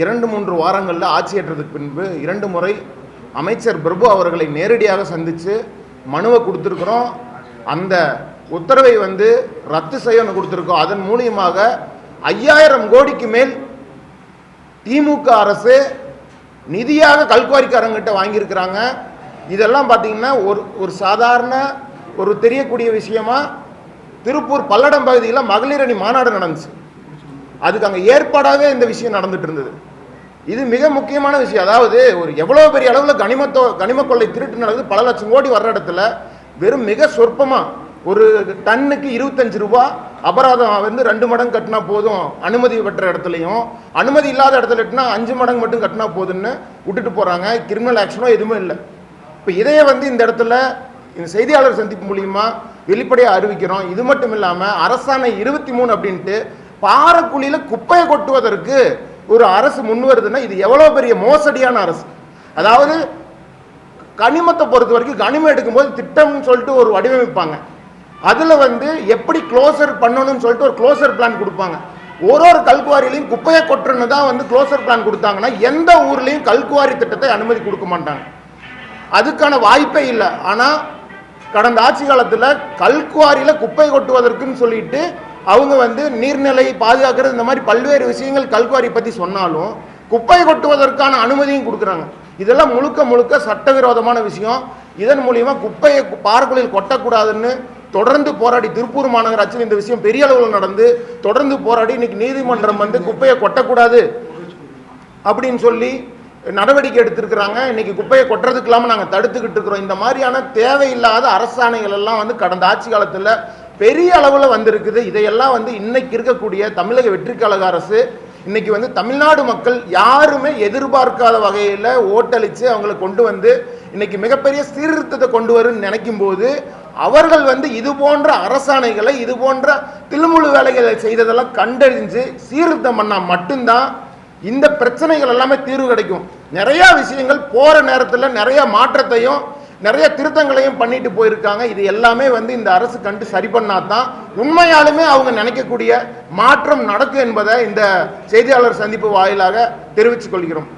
2-3 வாரங்களில் ஆட்சியேற்றதுக்கு பின்பு 2 முறை அமைச்சர் பிரபு அவர்களை நேரடியாக சந்தித்து மனுவை கொடுத்துருக்குறோம். அந்த உத்தரவை ரத்து செய்யணும் கொடுத்துருக்கோம். அதன் மூலியமாக 5000 கோடிக்கு மேல் திமுக அரசு நிதியாக கல்குவாரிக்காரங்கிட்ட வாங்கியிருக்கிறாங்க. இதெல்லாம் பார்த்தீங்கன்னா ஒரு சாதாரண ஒரு தெரியக்கூடிய விஷயமா திருப்பூர் பல்லடம் பகுதியில் மகளிர் அணி மாநாடு நடந்துச்சு. அதுக்கு அங்கே ஏற்பாடாகவே இந்த விஷயம் நடந்துட்டு இருந்தது. இது மிக முக்கியமான விஷயம். அதாவது ஒரு எவ்வளோ பெரிய அளவில் கனிம கொள்ளை திருட்டு நடக்குது. பல லட்சம் கோடி வர்ற இடத்துல வெறும் மிக சொற்பமாக ஒரு டன்னுக்கு 25 ரூபா அபராதம் 2 மடங்கு கட்டினா போதும், அனுமதி பெற்ற இடத்துலையும் அனுமதி இல்லாத இடத்துல 5 மடங்கு மட்டும் கட்டினா போதுன்னு விட்டுட்டு போகிறாங்க. கிரிமினல் ஆக்ஷனோ எதுவுமே இல்லை. இப்போ இதையே இந்த இடத்துல இந்த செய்தியாளர் சந்திப்பு மூலியமா வெளிப்படையாக அறிவிக்கிறோம். இது மட்டும் இல்லாமல் அரசாணை 23 அப்படின்ட்டு பாறைக்குழியில் குப்பையை கொட்டுவதற்கு ஒரு அரசு முன் வருதுன்னா இது எவ்வளோ பெரிய மோசடியான அரசு. அதாவது கனிமத்தை பொறுத்த வரைக்கும் கனிமம் எடுக்கும்போது திட்டம்னு சொல்லிட்டு ஒரு வடிவமைப்பாங்க. அதில் எப்படி க்ளோசர் பண்ணணும்னு சொல்லிட்டு ஒரு க்ளோசர் பிளான் கொடுப்பாங்க. ஒரு கல்குவாரிலையும் குப்பையை கொட்டுறன்னு தான் க்ளோசர் பிளான் கொடுத்தாங்கன்னா எந்த ஊர்லேயும் கல்குவாரி திட்டத்தை அனுமதி கொடுக்க மாட்டாங்க. அதுக்கான வாய்ப்பே இல்லை. ஆனால் கடந்த ஆட்சி காலத்தில் கல்குவாரியில் குப்பை கொட்டுவதற்குன்னு சொல்லிட்டு அவங்க நீர்நிலை பாதுகாக்கிறது இந்த மாதிரி பல்வேறு விஷயங்கள் கல்குவாரி பற்றி சொன்னாலும் குப்பை கொட்டுவதற்கான அனுமதியும் கொடுக்குறாங்க. இதெல்லாம் முழுக்க முழுக்க சட்டவிரோதமான விஷயம். இதன் மூலியமா குப்பையை பாறைக்குழியில் கொட்டக்கூடாதுன்னு தொடர்ந்து போராடி திருப்பூர் மாநகராட்சியில் இந்த விஷயம் பெரிய அளவில் நடந்து தொடர்ந்து போராடி இன்னைக்கு நீதிமன்றம் குப்பையை கொட்டக்கூடாது அப்படின்னு சொல்லி நடவடிக்கை எடுத்திருக்கிறாங்க. இன்னைக்கு குப்பையை கொட்டுறதுக்கு இல்லாமல் நாங்கள் தடுத்துக்கிட்டு இருக்கிறோம். இந்த மாதிரியான தேவையில்லாத அரசாணைகள் எல்லாம் கடந்த ஆட்சி காலத்தில் பெரிய அளவில் வந்திருக்குது. இதையெல்லாம் இன்னைக்கு இருக்கக்கூடிய தமிழக வெற்றிக் கழக அரசு இன்னைக்கு தமிழ்நாடு மக்கள் யாருமே எதிர்பார்க்காத வகையில் ஓட்டளித்து அவங்களை கொண்டு இன்னைக்கு மிகப்பெரிய சீர்திருத்தத்தை கொண்டு வரும்னு நினைக்கும் போது அவர்கள் இது போன்ற அரசாணைகளை இது போன்ற தில்முழு வேலைகளை செய்ததெல்லாம் கண்டறிஞ்சு சீர்திருத்தம் பண்ணால் மட்டும்தான் இந்த பிரச்சனைகள் எல்லாமே தீர்வு கிடைக்கும். நிறைய விஷயங்கள் போற நேரத்தில் நிறைய மாற்றத்தையும் நிறைய திருத்தங்களையும் பண்ணிட்டு போயிருக்காங்க. இது எல்லாமே இந்த அரசு கண்டு சரி பண்ணாதான் உண்மையாலுமே அவங்க நினைக்கக்கூடிய மாற்றம் நடக்கும் என்பதை இந்த செய்தியாளர் சந்திப்பு வாயிலாக தெரிவித்துக் கொள்கிறோம்.